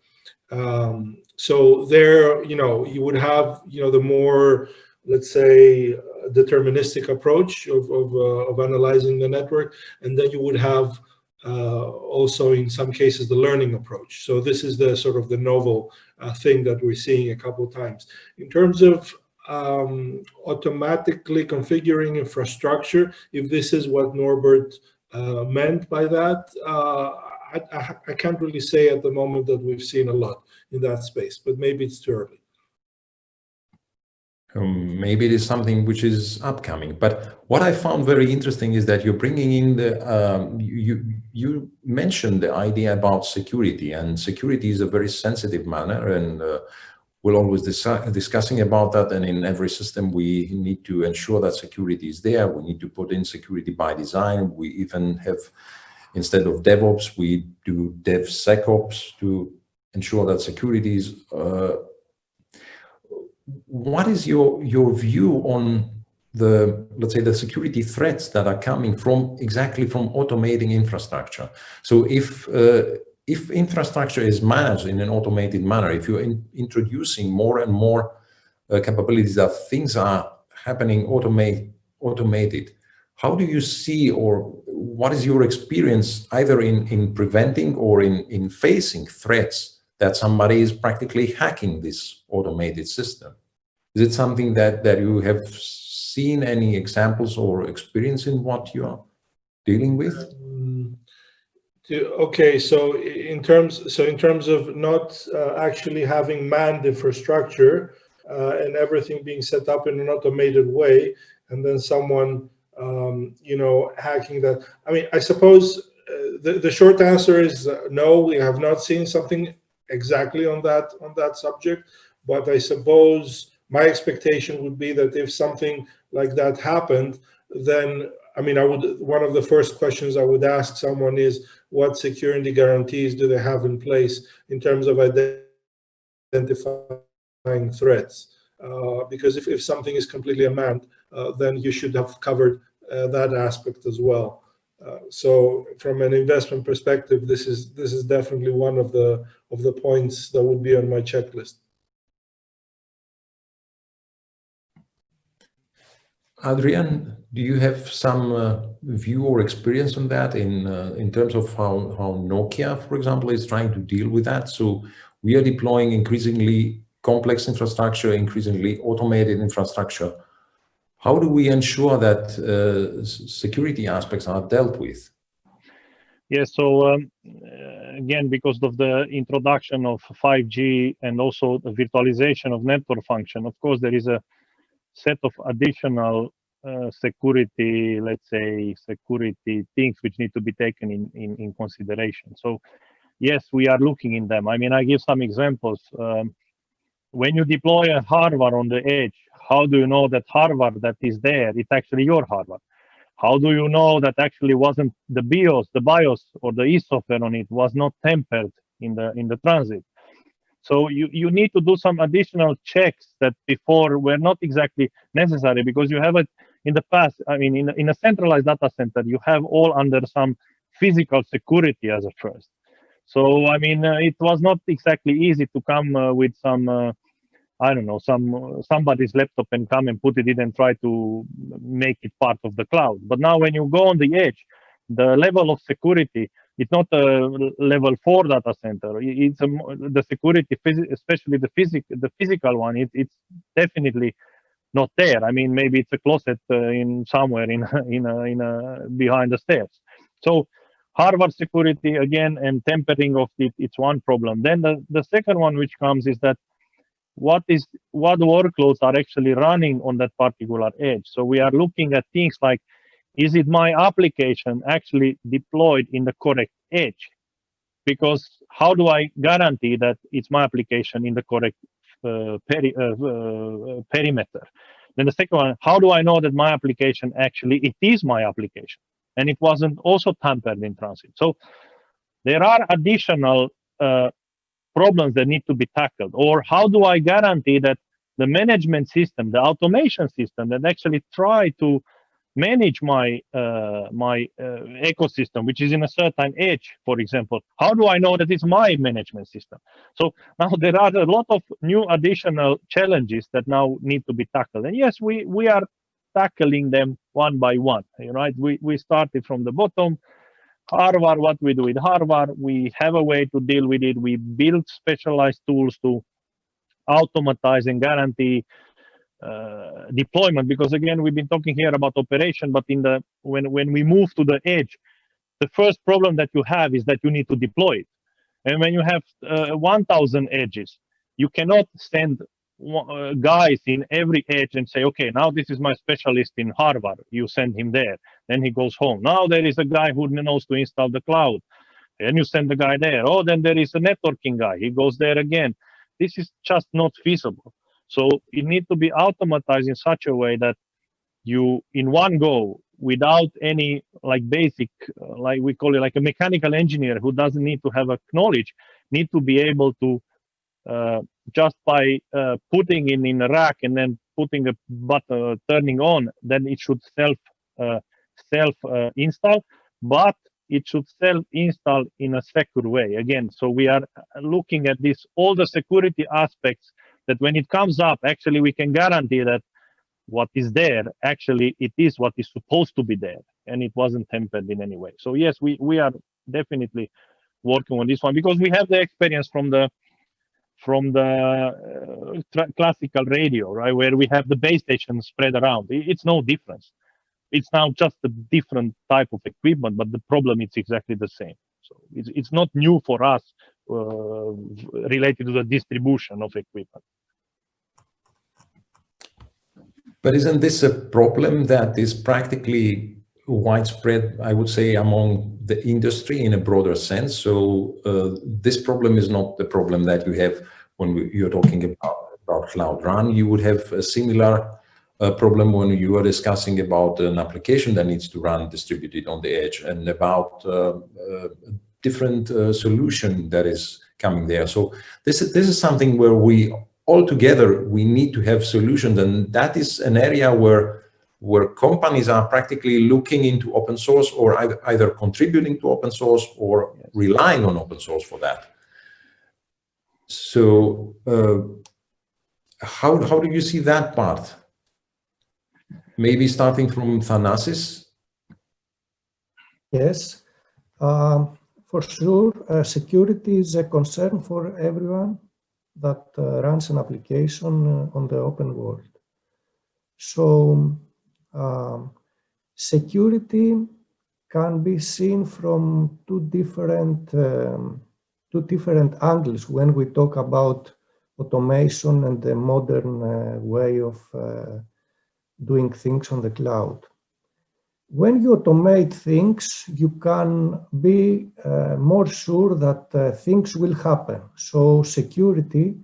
So there, you would have, the more, let's say, deterministic approach of analyzing the network, and then you would have also in some cases the learning approach. So this is the sort of the novel thing that we're seeing a couple of times. In terms of automatically configuring infrastructure, if this is what Norbert meant by that, I can't really say at the moment that we've seen a lot in that space, but maybe it's too early. Maybe it is something which is upcoming. But what I found very interesting is that you're bringing in the, you mentioned the idea about security, and security is a very sensitive matter, and we're always discussing about that. And in every system, we need to ensure that security is there. We need to put in security by design. We even have, instead of DevOps, we do DevSecOps to ensure that security is. What is your view on the, let's say, the security threats that are coming from automating infrastructure? So if infrastructure is managed in an automated manner, if you're introducing more and more capabilities that things are happening automated, how do you see, or what is your experience either in preventing or in facing threats that somebody is practically hacking this automated system? Is it something that you have seen any examples or experience in what you are dealing with? Okay, so in terms of not actually having manned infrastructure and everything being set up in an automated way, and then someone hacking that. I mean, I suppose the short answer is no. We have not seen something exactly on that subject, but I suppose my expectation would be that if something like that happened, then one of the first questions I would ask someone is, what security guarantees do they have in place in terms of identifying threats? Because if something is completely unmanned, then you should have covered that aspect as well. So from an investment perspective, this is definitely one of the points that would be on my checklist. Adrian, do you have some view or experience on that in terms of how Nokia, for example, is trying to deal with that? So we are deploying increasingly complex infrastructure, increasingly automated infrastructure. How do we ensure that security aspects are dealt with? Yes, so again, because of the introduction of 5G and also the virtualization of network function, of course, there is a set of additional security, let's say, security things which need to be taken in consideration. So yes, we are looking in them. I mean, I give some examples. When you deploy a hardware on the edge, how do you know that hardware that is there, it's actually your hardware? How do you know that actually wasn't the BIOS or the e-software on it was not tampered in the transit? So you need to do some additional checks that before were not exactly necessary, because you have it in the past. I mean, in a centralized data center, you have all under some physical security as a first. So I mean, it was not exactly easy to come with some I don't know, somebody's laptop and come and put it in and try to make it part of the cloud. But now when you go on the edge, the level of security, it's not a level 4 data center. It's the security, especially the physical one. It's definitely not there. I mean, maybe it's a closet in somewhere in behind the stairs. So hardware security again and tampering of it, it's one problem. Then the second one which comes is that what workloads are actually running on that particular edge. So we are looking at things like, is it my application actually deployed in the correct edge? Because how do I guarantee that it's my application in the correct perimeter? Then the second one, how do I know that my application actually, it is my application and it wasn't also tampered in transit? So there are additional problems that need to be tackled. Or how do I guarantee that the management system, the automation system that actually try to manage my ecosystem, which is in a certain edge, for example, how do I know that it's my management system? So now there are a lot of new additional challenges that now need to be tackled. And yes, we are tackling them one by one, right? We started from the bottom. Hardware, what we do with hardware, we have a way to deal with it. We build specialized tools to automatize and guarantee deployment, because again, we've been talking here about operation, but when we move to the edge, the first problem that you have is that you need to deploy it. And when you have 1,000 edges, you cannot send guys in every edge and say, okay, now this is my specialist in hardware. You send him there, then he goes home. Now there is a guy who knows to install the cloud, and you send the guy there. Oh, then there is a networking guy. He goes there again. This is just not feasible. So it needs to be automatized in such a way that you, in one go, without any like basic, like we call it like a mechanical engineer who doesn't need to have a knowledge, need to be able to just by putting it in a rack and then putting a button, turning on, then it should self install, but it should self install in a secure way. Again, so we are looking at this, all the security aspects, that when it comes up, actually we can guarantee that what is there, actually it is what is supposed to be there, and it wasn't tampered in any way. So yes, we are definitely working on this one, because we have the experience from the classical radio, right, where we have the base stations spread around. It's no difference. It's now just a different type of equipment, but the problem is exactly the same. So it's not new for us related to the distribution of equipment. But isn't this a problem that is practically widespread, I would say, among the industry in a broader sense? So this problem is not the problem that you have when you're talking about Cloud Run. You would have a similar problem when you are discussing about an application that needs to run distributed on the edge, and about different solution that is coming there. So this is something where we all together, we need to have solutions, and that is an area where companies are practically looking into open source, or either contributing to open source or relying on open source for that. So how do you see that part? Maybe starting from Thanassis. Yes, for sure, security is a concern for everyone that runs an application on the open world. So security can be seen from two different angles when we talk about automation and the modern way of doing things on the cloud. When you automate things, you can be more sure that things will happen. So security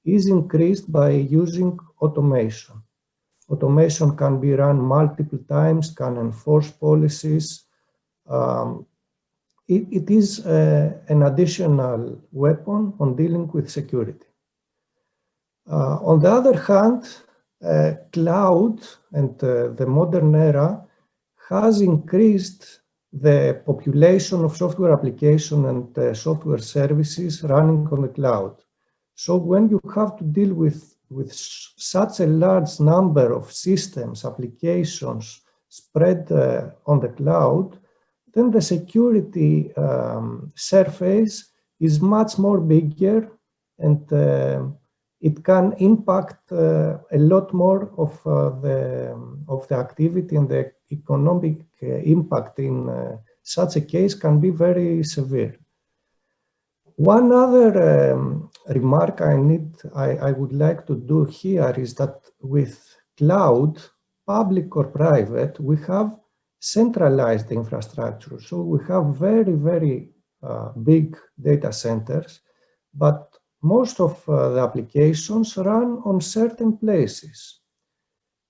is increased by using automation. Automation can be run multiple times, can enforce policies. It is an additional weapon on dealing with security. On the other hand, cloud and the modern era has increased the population of software application and software services running on the cloud. So when you have to deal with such a large number of systems, applications spread on the cloud, then the security surface is much more bigger, and it can impact a lot more of the activity, and the economic impact in such a case can be very severe. One other remark I would like to do here is that with cloud, public or private, we have centralized infrastructure. So we have very, very big data centers, but most of the applications run on certain places,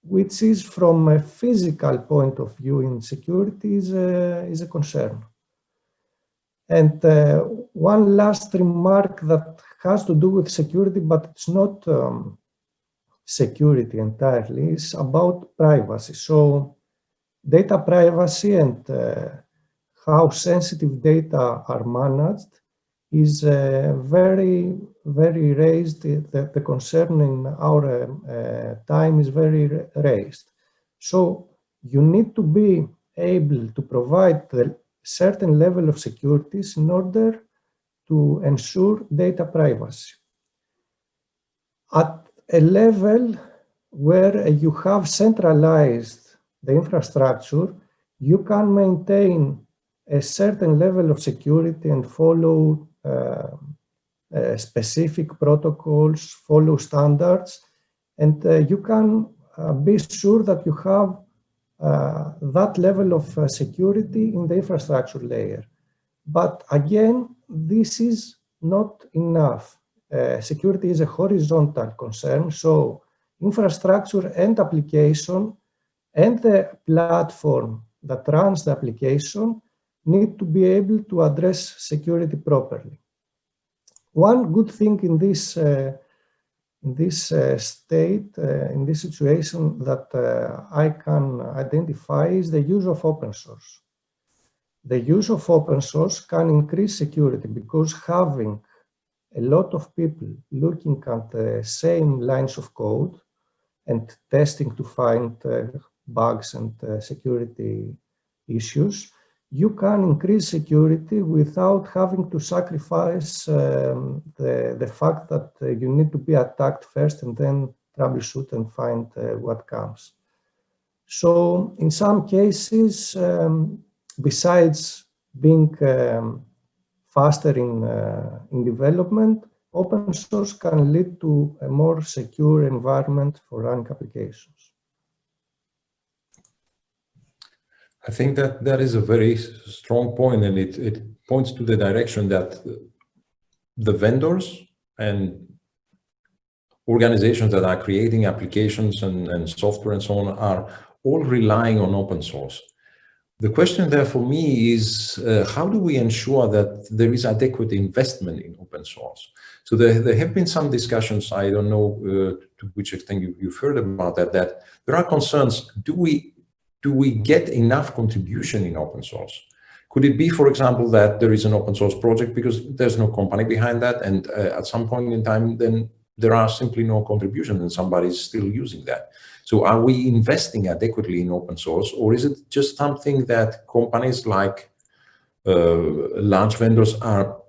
which is from a physical point of view in security is a concern. And one last remark that has to do with security, but it's not security entirely, is about privacy. So data privacy and how sensitive data are managed is very, very raised. The concern in our time is very raised. So you need to be able to provide the certain level of securities in order to ensure data privacy. At a level where you have centralized the infrastructure, you can maintain a certain level of security and follow specific protocols, follow standards, and you can be sure that you have that level of security in the infrastructure layer. But again, this is not enough. Security is a horizontal concern, so infrastructure and application and the platform that runs the application need to be able to address security properly. One good thing in this state, in this situation that I can identify is the use of open source. The use of open source can increase security because having a lot of people looking at the same lines of code and testing to find bugs and security issues, you can increase security without having to sacrifice the fact that you need to be attacked first and then troubleshoot and find what comes. So in some cases, besides being faster in development, open source can lead to a more secure environment for running applications. I think that is a very strong point, and it points to the direction that the vendors and organizations that are creating applications and software and so on are all relying on open source. The question there for me is, how do we ensure that there is adequate investment in open source? So there have been some discussions, I don't know to which extent you've heard about that there are concerns, do we get enough contribution in open source? Could it be, for example, that there is an open source project because there's no company behind that, and at some point in time, then there are simply no contributions and somebody is still using that. So are we investing adequately in open source, or is it just something that companies like large vendors are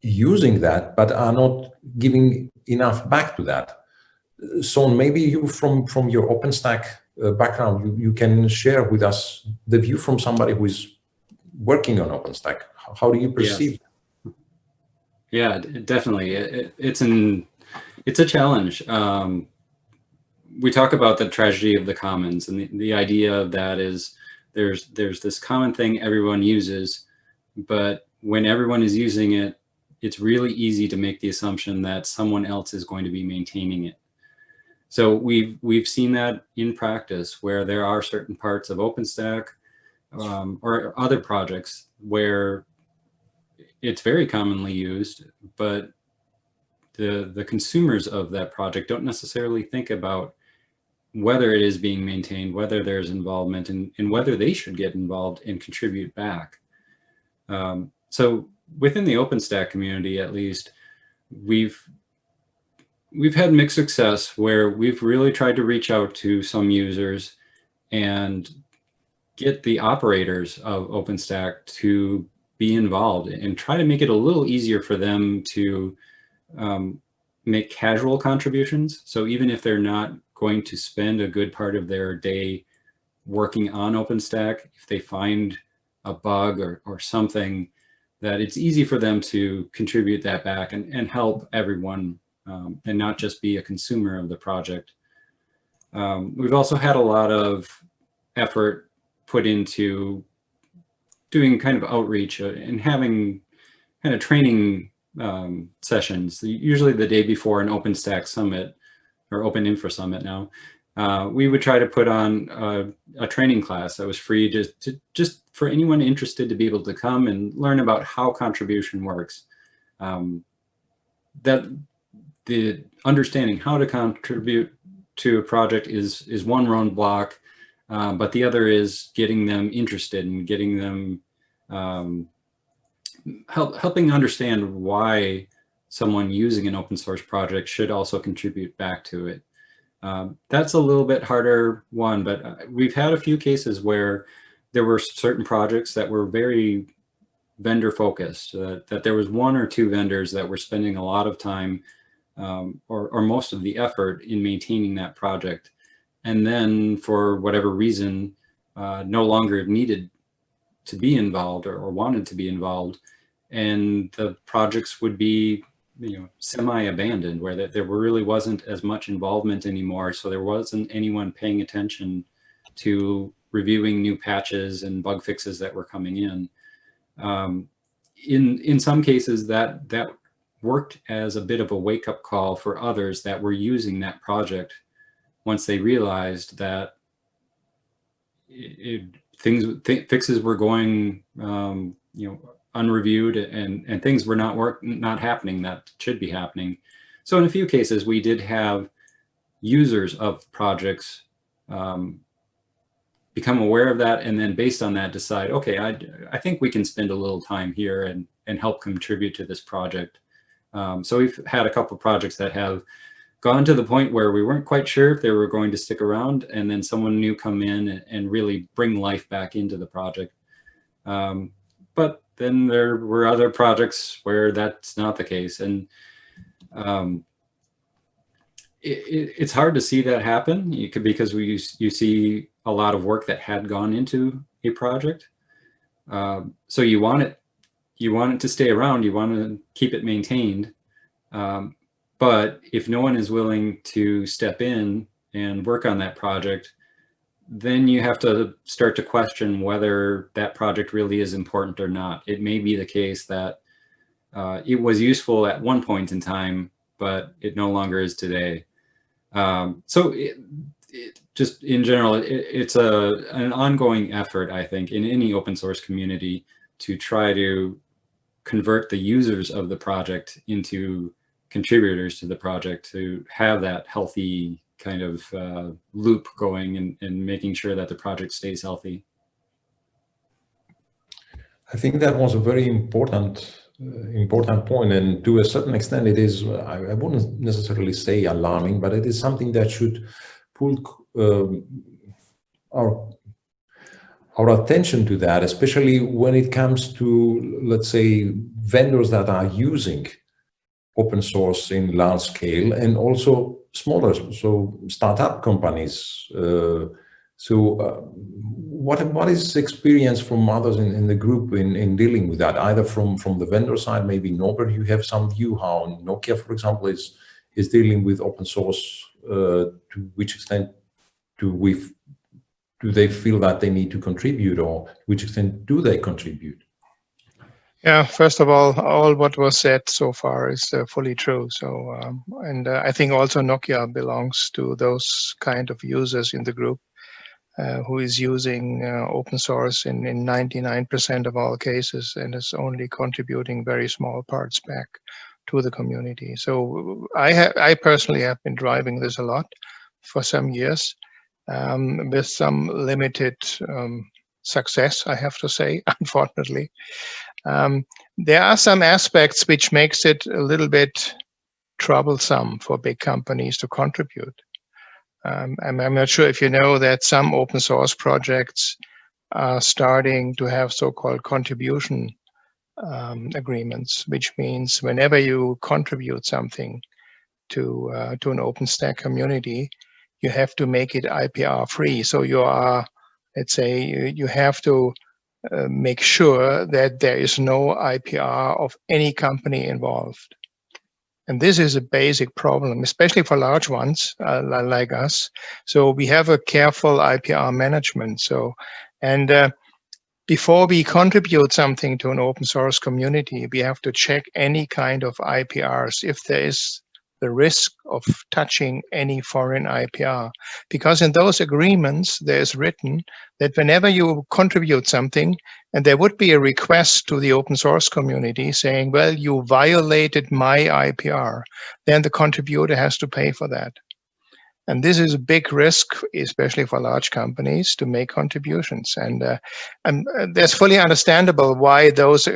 using that, but are not giving enough back to that? So maybe you, from your OpenStack background, you can share with us the view from somebody who is working on OpenStack. How do you perceive? Yeah, definitely. It's a challenge. We talk about the tragedy of the commons, and the idea of that is there's this common thing everyone uses, but when everyone is using it, it's really easy to make the assumption that someone else is going to be maintaining it. So we've seen that in practice, where there are certain parts of OpenStack or other projects where it's very commonly used, but the consumers of that project don't necessarily think about whether it is being maintained, whether there's involvement, and whether they should get involved and contribute back. So within the OpenStack community, at least, we've had mixed success where we've really tried to reach out to some users and get the operators of OpenStack to be involved and try to make it a little easier for them to make casual contributions. So even if they're not going to spend a good part of their day working on OpenStack, if they find a bug or something, that it's easy for them to contribute that back and help everyone and not just be a consumer of the project. We've also had a lot of effort put into doing kind of outreach and having kind of training sessions, usually the day before an OpenStack summit or Open Infra Summit now. We would try to put on a training class that was free just for anyone interested to be able to come and learn about how contribution works. That the understanding how to contribute to a project is one roadblock, but the other is getting them interested and getting them helping understand why someone using an open source project should also contribute back to it. That's a little bit harder one, but we've had a few cases where there were certain projects that were very vendor focused, that there was one or two vendors that were spending a lot of time or most of the effort in maintaining that project. And then for whatever reason, no longer needed to be involved or wanted to be involved. And the projects would be semi-abandoned, where there really wasn't as much involvement anymore. So there wasn't anyone paying attention to reviewing new patches and bug fixes that were coming in. In some cases, that worked as a bit of a wake-up call for others that were using that project once they realized that fixes were going unreviewed and things were not happening that should be happening. So in a few cases, we did have users of projects become aware of that, and then based on that decide, okay, I think we can spend a little time here and help contribute to this project. So we've had a couple of projects that have gone to the point where we weren't quite sure if they were going to stick around, and then someone new come in and really bring life back into the project. But then there were other projects where that's not the case. And it's hard to see that happen because you see a lot of work that had gone into a project. So you want it to stay around, you want to keep it maintained. But if no one is willing to step in and work on that project, then you have to start to question whether that project really is important or not. It may be the case that it was useful at one point in time, but it no longer is today. So just in general, it's an ongoing effort, I think, in any open source community to try to convert the users of the project into contributors to the project, to have that healthy kind of loop going and making sure that the project stays healthy. I think that was a very important important point, and to a certain extent, it is. I wouldn't necessarily say alarming, but it is something that should pull our attention to that, especially when it comes to, let's say, vendors that are using open source in large scale, and also smaller, so startup companies. What is experience from others in the group in dealing with that, either from the vendor side? Maybe Norbert, you have some view how Nokia, for example, is dealing with open source. To which extent do they feel that they need to contribute, or to which extent do they contribute? Yeah, first of all what was said so far is fully true. So, and I think also Nokia belongs to those kind of users in the group who is using open source in 99% of all cases, and is only contributing very small parts back to the community. So I personally have been driving this a lot for some years, with some limited success, I have to say, unfortunately. There are some aspects which makes it a little bit troublesome for big companies to contribute. I'm not sure if you know that some open source projects are starting to have so-called contribution agreements, which means whenever you contribute something to an Openstack community, you have to make it IPR free. So you are, let's say, you have to make sure that there is no IPR of any company involved. And this is a basic problem, especially for large ones like us. So we have a careful IPR management. So, and before we contribute something to an open source community, we have to check any kind of IPRs if there is the risk of touching any foreign IPR. Because in those agreements, there is written that whenever you contribute something, and there would be a request to the open source community saying, well, you violated my IPR, then the contributor has to pay for that. And this is a big risk, especially for large companies, to make contributions. And that's fully understandable why those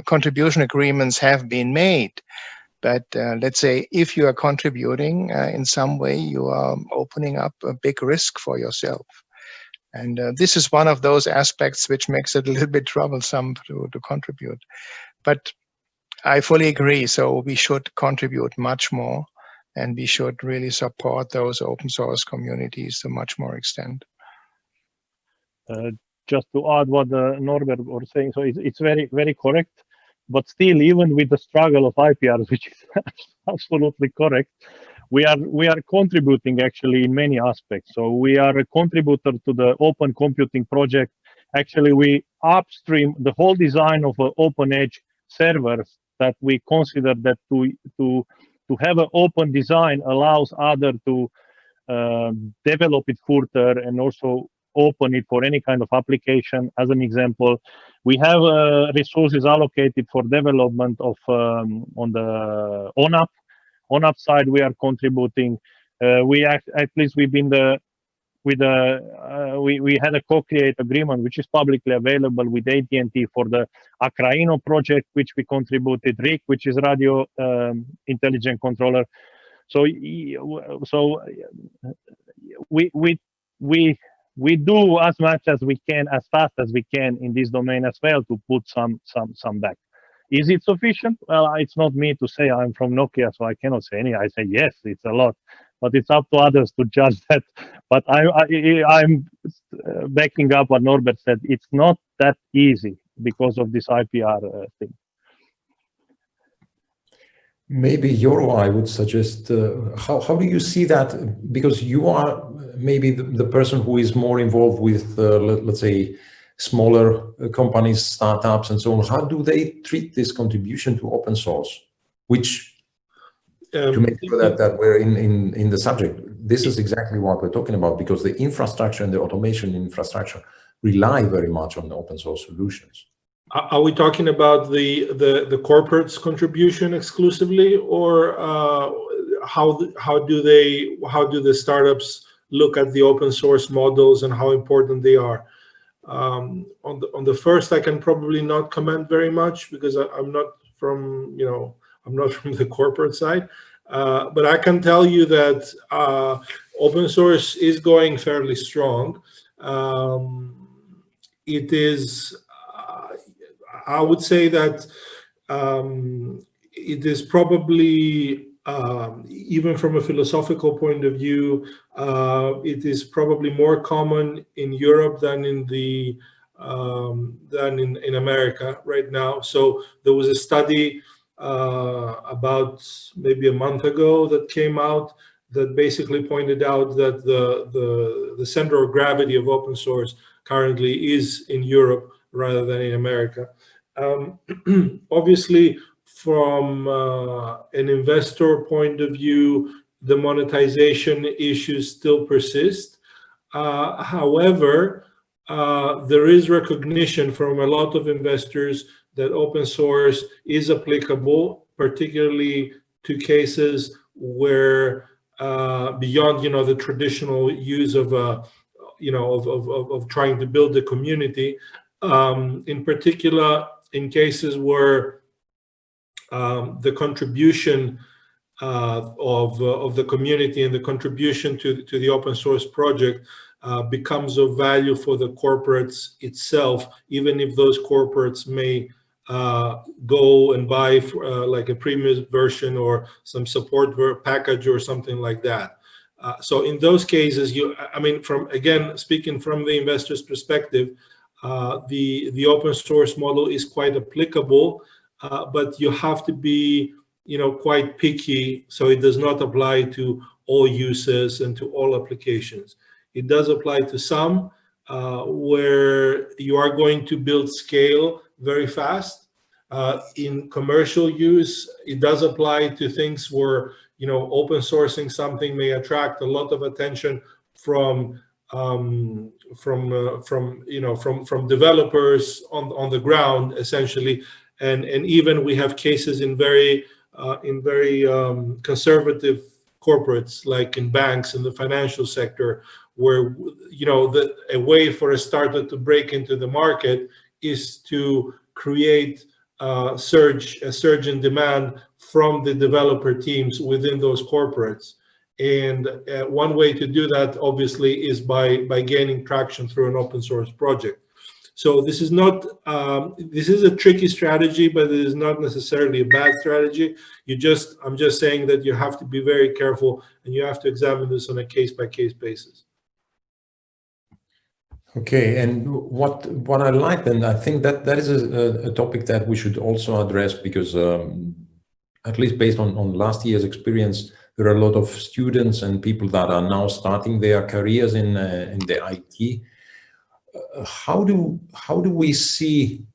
contribution agreements have been made. But let's say if you are contributing in some way, you are opening up a big risk for yourself. And this is one of those aspects which makes it a little bit troublesome to contribute. But I fully agree. So we should contribute much more, and we should really support those open source communities to much more extent. Just to add what Norbert was saying, so it's very, very correct. But still, even with the struggle of IPRs, which is absolutely correct, we are contributing actually in many aspects. So we are a contributor to the open computing project. Actually, we upstream the whole design of open edge servers that we consider that to have an open design allows others to develop it further and also open it for any kind of application. As an example, we have resources allocated for development of on the ONAP side. We are contributing. We at least we've been we had a co-create agreement which is publicly available with AT&T for the Acraino project, which we contributed. RIC, which is radio intelligent controller. So we do as much as we can, as fast as we can in this domain as well, to put some back. Is it sufficient? Well, it's not me to say. I'm from Nokia, so I cannot say any. I say yes, it's a lot, but it's up to others to judge that. But I'm backing up what Norbert said. It's not that easy because of this IPR thing. Maybe Yorgo, I would suggest, how do you see that? Because you are maybe the person who is more involved with, let's say, smaller companies, startups, and so on. How do they treat this contribution to open source? Which, to make sure that we're in the subject, this is exactly what we're talking about, because the infrastructure and the automation infrastructure rely very much on the open source solutions. Are we talking about the corporate's contribution exclusively, or how do the startups look at the open source models and how important they are? On the first, I can probably not comment very much because I'm not I'm not from the corporate side, but I can tell you that open source is going fairly strong. It is, I would say that it is probably, even from a philosophical point of view, it is probably more common in Europe than in in America right now. So there was a study about maybe a month ago that came out that basically pointed out that the center of gravity of open source currently is in Europe rather than in America. Obviously, from an investor point of view, the monetization issues still persist. However, there is recognition from a lot of investors that open source is applicable, particularly to cases where beyond the traditional use of of trying to build a community, in particular in cases where the contribution of the community and the contribution to the open source project becomes of value for the corporates itself, even if those corporates may go and buy like a premium version or some support package or something like that. So in those cases, again, speaking from the investor's perspective, the open source model is quite applicable, but you have to be quite picky, so it does not apply to all users and to all applications. It does apply to some where you are going to build scale very fast. In commercial use, it does apply to things where open sourcing something may attract a lot of attention from developers on the ground, essentially, and even we have cases in very conservative corporates, like in banks in the financial sector, where a way for a startup to break into the market is to create a surge in demand from the developer teams within those corporates. And one way to do that, obviously, is by gaining traction through an open source project. So this is not this is a tricky strategy, but it is not necessarily a bad strategy. I'm just saying that you have to be very careful and you have to examine this on a case-by-case basis. Okay, and what I like, and I think that is a topic that we should also address, because at least based on last year's experience, there are a lot of students and people that are now starting their careers in the IT. How do we see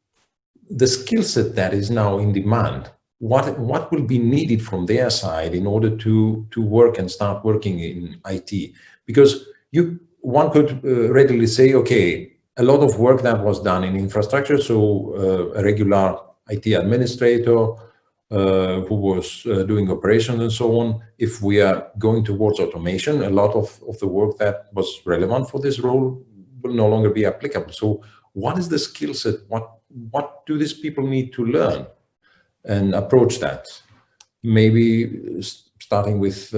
the skill set that is now in demand? What will be needed from their side in order to work and start working in IT? Because one could readily say, okay, a lot of work that was done in infrastructure, so a regular IT administrator who was doing operations and so on. If we are going towards automation, a lot of the work that was relevant for this role will no longer be applicable. So what is the skill set? What do these people need to learn and approach that? Maybe starting with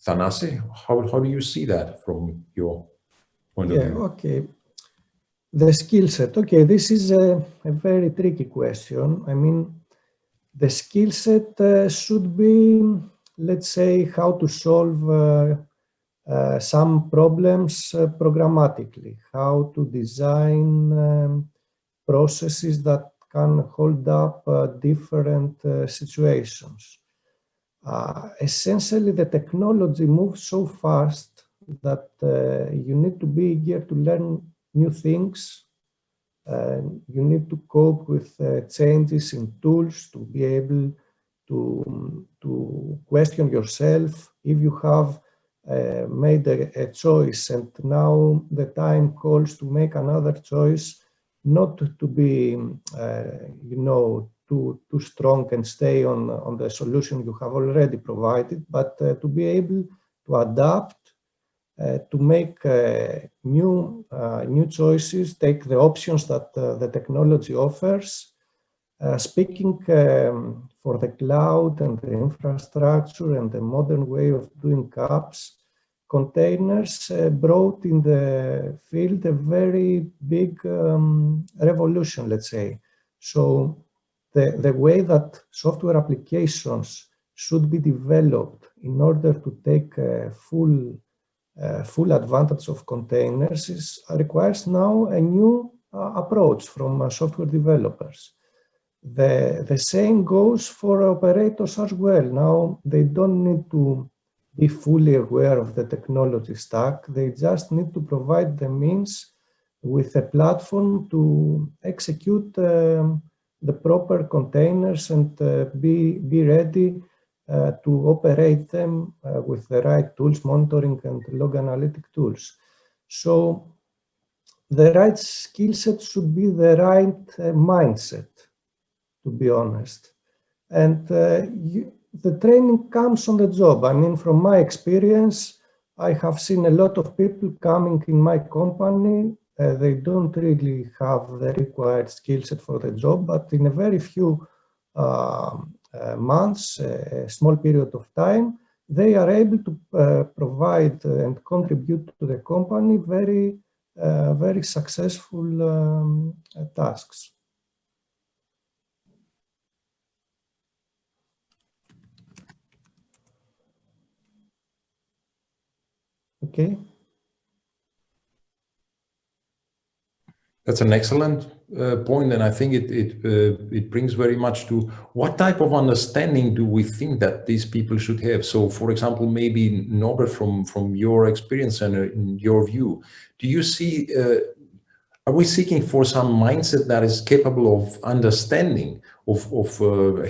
Thanassis, how do you see that from your point of view? Okay. The skill set. Okay, this is a very tricky question. I mean, the skill set should be, let's say, how to solve some problems programmatically, how to design processes that can hold up different situations. Essentially, the technology moves so fast that you need to be eager to learn new things. You need to cope with changes in tools to be able to question yourself. If you have made a choice and now the time calls to make another choice, not to be, too strong and stay on the solution you have already provided, but to be able to adapt, to make new choices, take the options that the technology offers, Speaking for the cloud and the infrastructure and the modern way of doing apps, containers brought in the field a very big revolution, let's say. So the way that software applications should be developed in order to take full advantage of containers requires now a new approach from software developers. The same goes for operators as well. Now they don't need to be fully aware of the technology stack. They just need to provide the means with a platform to execute the proper containers and be ready to operate them with the right tools, monitoring and log analytic tools. So the right skill set should be the right mindset, to be honest. And the training comes on the job. I mean, from my experience, I have seen a lot of people coming in my company. They don't really have the required skill set for the job, but in a very few months, a small period of time, they are able to provide and contribute to the company very successful tasks. Okay. That's an excellent point, and I think it brings very much to what type of understanding do we think that these people should have. So, for example, maybe Norbert, from your experience and in your view, do you see? Are we seeking for some mindset that is capable of understanding of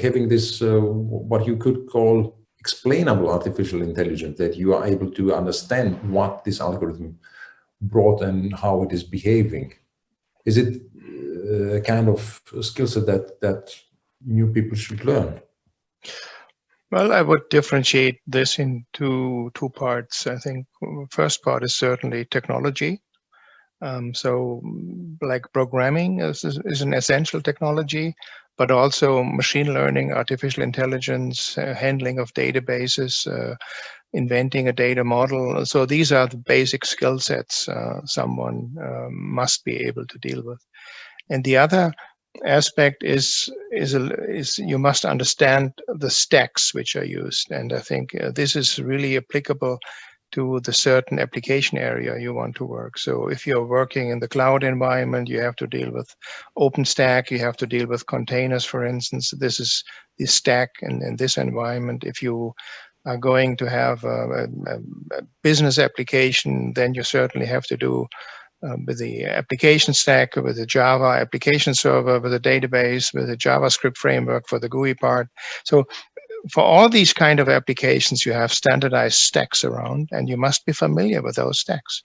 having this what you could call explainable artificial intelligence, that you are able to understand what this algorithm brought and how it is behaving? Is it a kind of skill set that new people should learn? Well, I would differentiate this into two parts. I think first part is certainly technology. So like programming is an essential technology, but also machine learning, artificial intelligence, handling of databases, inventing a data model. So these are the basic skill sets someone must be able to deal with. And the other aspect is you must understand the stacks which are used. And I think this is really applicable to the certain application area you want to work. So if you're working in the cloud environment, you have to deal with Openstack, you have to deal with containers, for instance. This is the stack in this environment. If you are going to have a business application, then you certainly have to do with the application stack, with the Java application server, with the database, with the JavaScript framework for the GUI part. So for all these kind of applications, you have standardized stacks around, and you must be familiar with those stacks.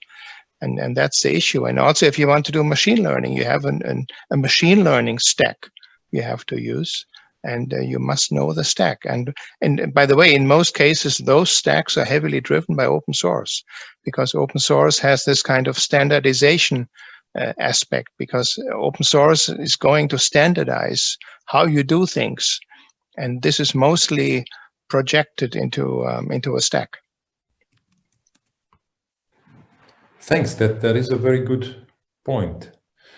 And that's the issue. And also, if you want to do machine learning, you have a machine learning stack you have to use, and you must know the stack. And by the way, in most cases, those stacks are heavily driven by open source, because open source has this kind of standardization aspect, because open source is going to standardize how you do things. And this is mostly projected into a stack. Thanks. That is a very good point.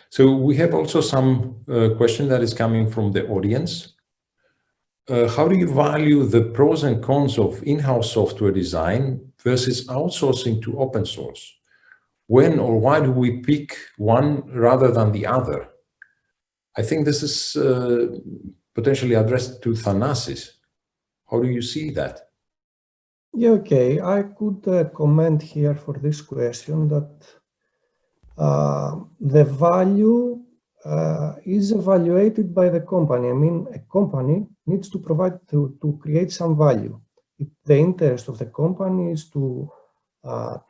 So we have also some question that is coming from the audience. How do you value the pros and cons of in-house software design versus outsourcing to open source? When or why do we pick one rather than the other? I think this is potentially addressed to Thanassis. How do you see that? Yeah, okay. I could comment here for this question that the value is evaluated by the company. I mean, a company needs to provide to create some value. The interest of the company is to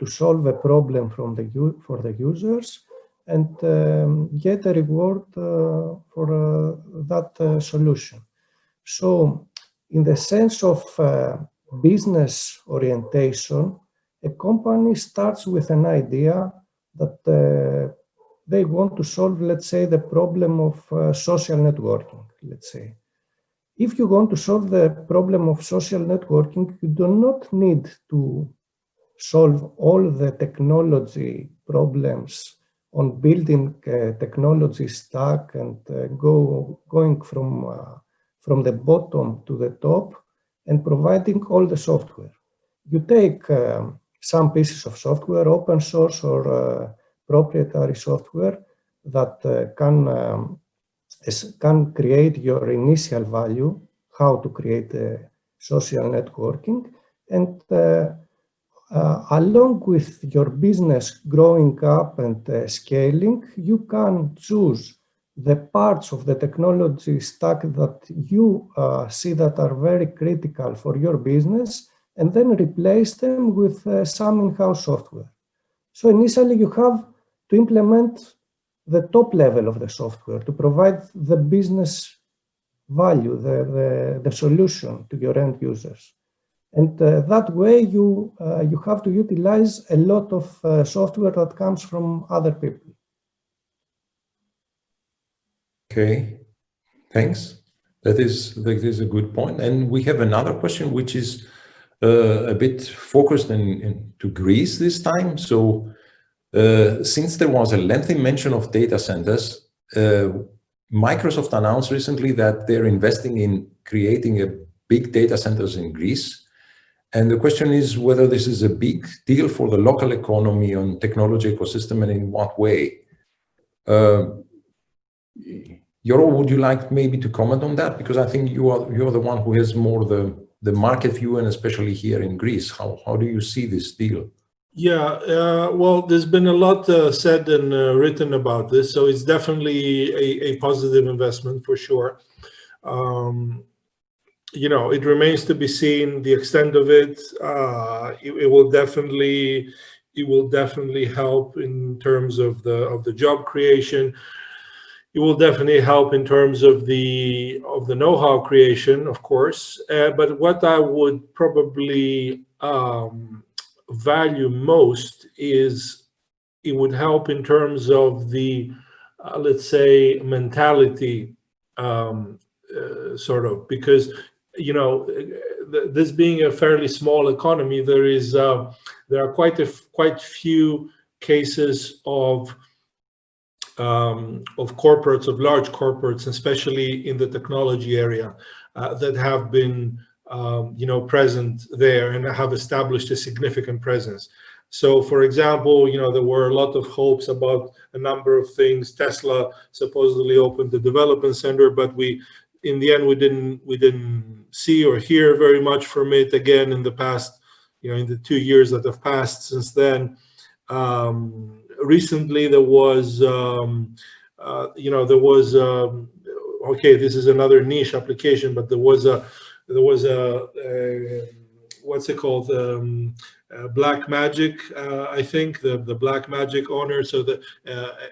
solve a problem for the users and get a reward for that solution. So, in the sense of business orientation, a company starts with an idea that they want to solve, let's say, the problem of social networking, let's say. If you want to solve the problem of social networking, you do not need to solve all the technology problems on building technology stack and going from the bottom to the top and providing all the software. You take some pieces of software, open source or proprietary software that can create your initial value, how to create social networking, and along with your business growing up and scaling, you can choose the parts of the technology stack that you see that are very critical for your business, and then replace them with some in-house software. So initially you have to implement the top level of the software to provide the business value, the solution to your end users. And that way you have to utilize a lot of software that comes from other people. Okay, thanks. That is a good point. And we have another question, which is a bit focused into Greece this time. So since there was a lengthy mention of data centers, Microsoft announced recently that they're investing in creating a big data centers in Greece. And the question is whether this is a big deal for the local economy and technology ecosystem, and in what way. Yorgos, would you like maybe to comment on that? Because I think you're the one who has more the market view, and especially here in Greece. How do you see this deal? Yeah, well, there's been a lot said and written about this, so it's definitely a positive investment for sure. You know, it remains to be seen the extent of it. It will definitely help in terms of the job creation. It will definitely help in terms of the know-how creation, of course. But what I would probably value most is it would help in terms of the let's say mentality, sort of, because you know, this being a fairly small economy, there are quite few cases of corporates, of large corporates, especially in the technology area, that have been you know, present there and have established a significant presence. So, for example, you know, there were a lot of hopes about a number of things. Tesla supposedly opened the development center, but in the end, we didn't see or hear very much from it again in the past, you know, in the 2 years that have passed since then. Recently, there was, you know, okay, this is another niche application, but there was a what's it called? Black Magic, I think, the Black Magic owner, so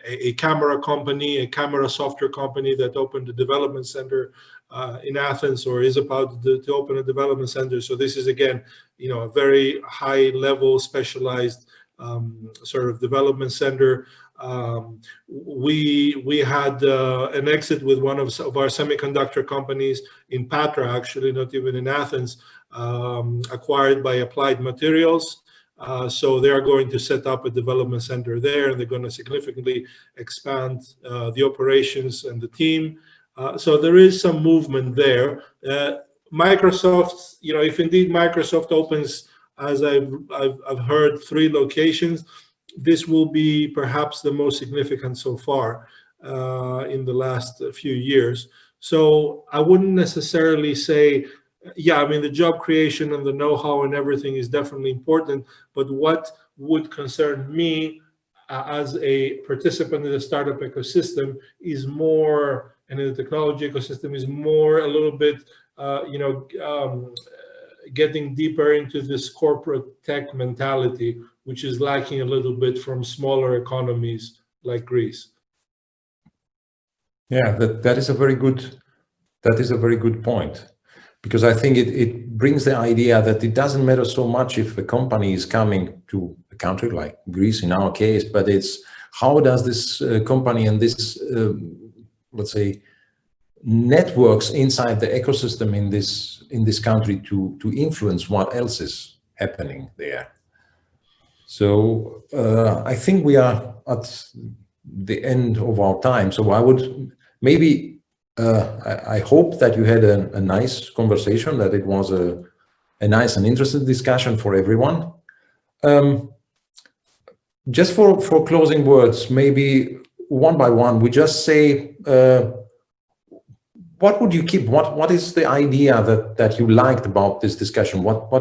a camera company, a camera software company that opened a development center in Athens, or is about to open a development center. So this is, again, you know, a very high level specialized sort of development center. We had an exit with one of our semiconductor companies in Patra, actually, not even in Athens, acquired by Applied Materials. So they are going to set up a development center there, and they're going to significantly expand the operations and the team. So there is some movement there. Microsoft, you know, if indeed Microsoft opens, as I've heard, 3 locations, this will be perhaps the most significant so far in the last few years. So I wouldn't necessarily say, yeah, I mean, the job creation and the know-how and everything is definitely important, but what would concern me as a participant in the startup ecosystem is more, and in the technology ecosystem, is more a little bit, you know, getting deeper into this corporate tech mentality, which is lacking a little bit from smaller economies like Greece. Yeah, that is a very good point, because I think it brings the idea that it doesn't matter so much if a company is coming to a country like Greece in our case, but it's how does this company and this, let's say, networks inside the ecosystem in this country to influence what else is happening there. So I think we are at the end of our time. So I would maybe, I hope that you had a nice conversation, that it was a nice and interesting discussion for everyone. Just for closing words, maybe one by one, we just say, what would you keep? What is the idea that you liked about this discussion? What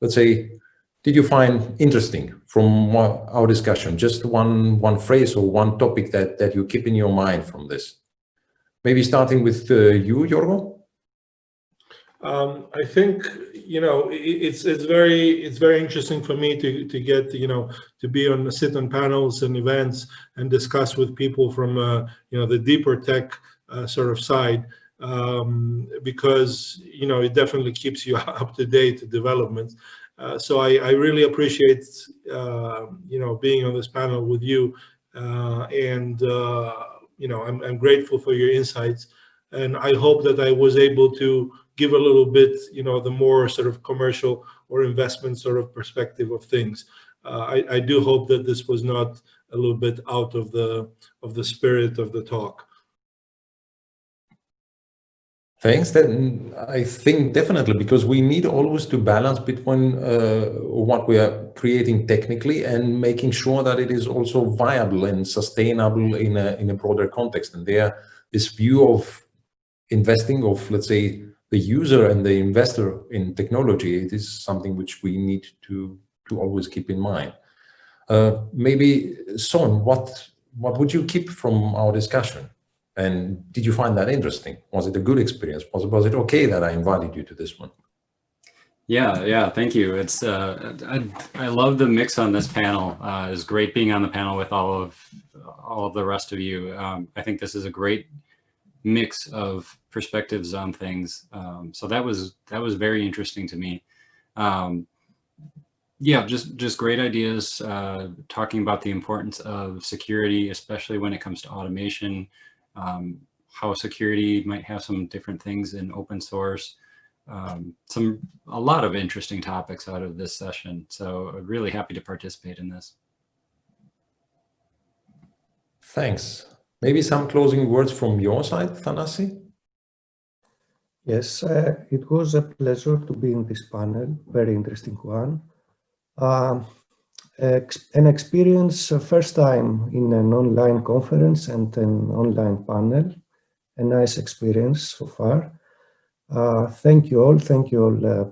let's say, did you find interesting from our discussion? Just one phrase or one topic that you keep in your mind from this. Maybe starting with you, Yorgo. I think, you know, it's very interesting for me to get, you know, to sit on panels and events and discuss with people from you know, the deeper tech sort of side, because, you know, it definitely keeps you up to date to developments. So I really appreciate you know, being on this panel with you, and you know, I'm grateful for your insights, and I hope that I was able to give a little bit, you know, the more sort of commercial or investment sort of perspective of things. I do hope that this was not a little bit out of the spirit of the talk. Thanks. Then I think definitely, because we need always to balance between what we are creating technically and making sure that it is also viable and sustainable in a broader context. And there, this view of investing of, let's say, the user and the investor in technology, it is something which we need to always keep in mind. Maybe, Son, what would you keep from our discussion? And did you find that interesting? Was it a good experience? Was it okay that I invited you to this one? Yeah, thank you. It's I love the mix on this panel. It's great being on the panel with all of the rest of you. I think this is a great mix of perspectives on things. So that was very interesting to me. Yeah, just great ideas, talking about the importance of security, especially when it comes to automation, how security might have some different things in open source, a lot of interesting topics out of this session. So I'm really happy to participate in this. Thanks. Maybe some closing words from your side, Thanassis? Yes, it was a pleasure to be in this panel, very interesting one. An experience, first time in an online conference and an online panel, a nice experience so far. Thank you all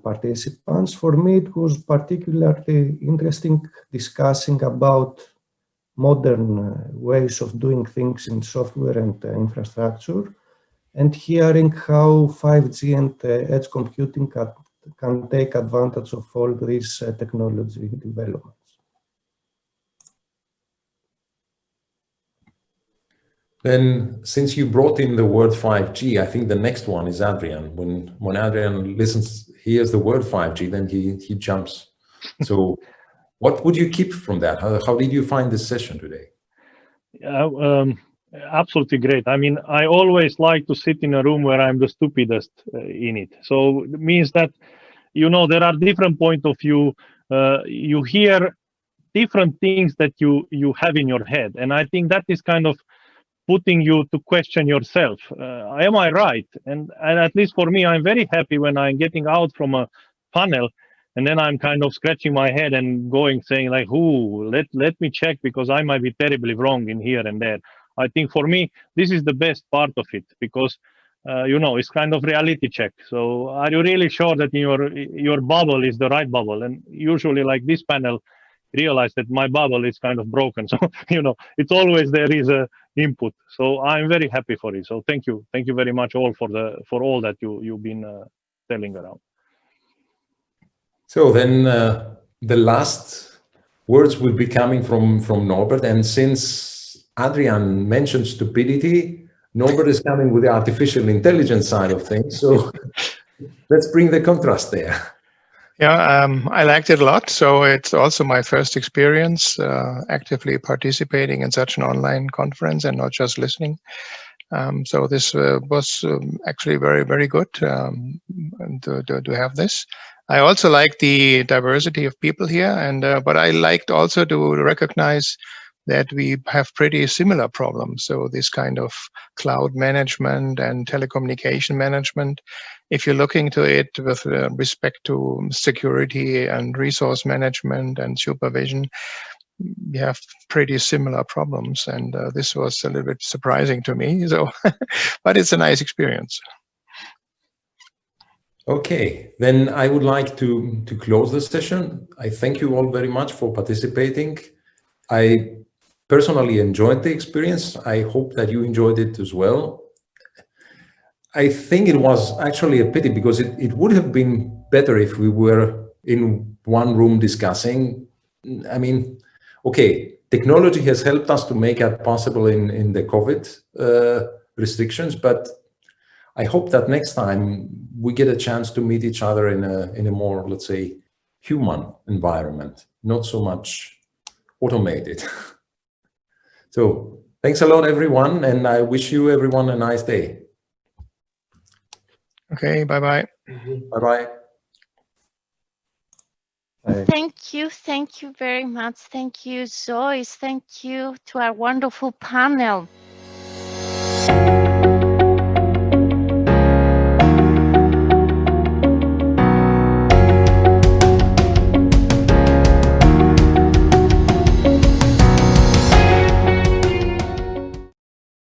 participants. For me, it was particularly interesting discussing about modern ways of doing things in software and infrastructure, and hearing how 5G and edge computing can take advantage of all these technology developments. Then, since you brought in the word 5G, I think the next one is Adrian. When Adrian hears the word 5G, then he jumps. So what would you keep from that? How did you find this session today? Absolutely great. I mean, I always like to sit in a room where I'm the stupidest in it. So it means that, you know, there are different points of view. You hear different things that you have in your head. And I think that is kind of putting you to question yourself. Am I right? And at least for me, I'm very happy when I'm getting out from a panel and then I'm kind of scratching my head and saying like, let me check, because I might be terribly wrong in here and there. I think for me, this is the best part of it, because you know, it's kind of reality check. So are you really sure that your bubble is the right bubble? And usually like this panel realize that my bubble is kind of broken. So, you know, it's always there is a input. So I'm very happy for it. So thank you very much all for all that you've been telling around. So then the last words will be coming from Norbert. And since Adrian mentioned stupidity, Norbert is coming with the artificial intelligence side of things. So let's bring the contrast there. Yeah, I liked it a lot. So it's also my first experience actively participating in such an online conference and not just listening. So this was actually very, very good to have this. I also like the diversity of people here, and but I liked also to recognize that we have pretty similar problems. So this kind of cloud management and telecommunication management, if you look into it with respect to security and resource management and supervision, we have pretty similar problems. And this was a little bit surprising to me. So, but it's a nice experience. Okay, then I would like to close the session. I thank you all very much for participating. I personally enjoyed the experience. I hope that you enjoyed it as well. I think it was actually a pity because it would have been better if we were in one room discussing. I mean, okay, technology has helped us to make it possible in the COVID restrictions, but I hope that next time we get a chance to meet each other in a more, let's say, human environment, not so much automated. So thanks a lot, everyone, and I wish you everyone a nice day. Okay, bye-bye. Bye-bye. Thank you very much. Thank you, Zois. Thank you to our wonderful panel.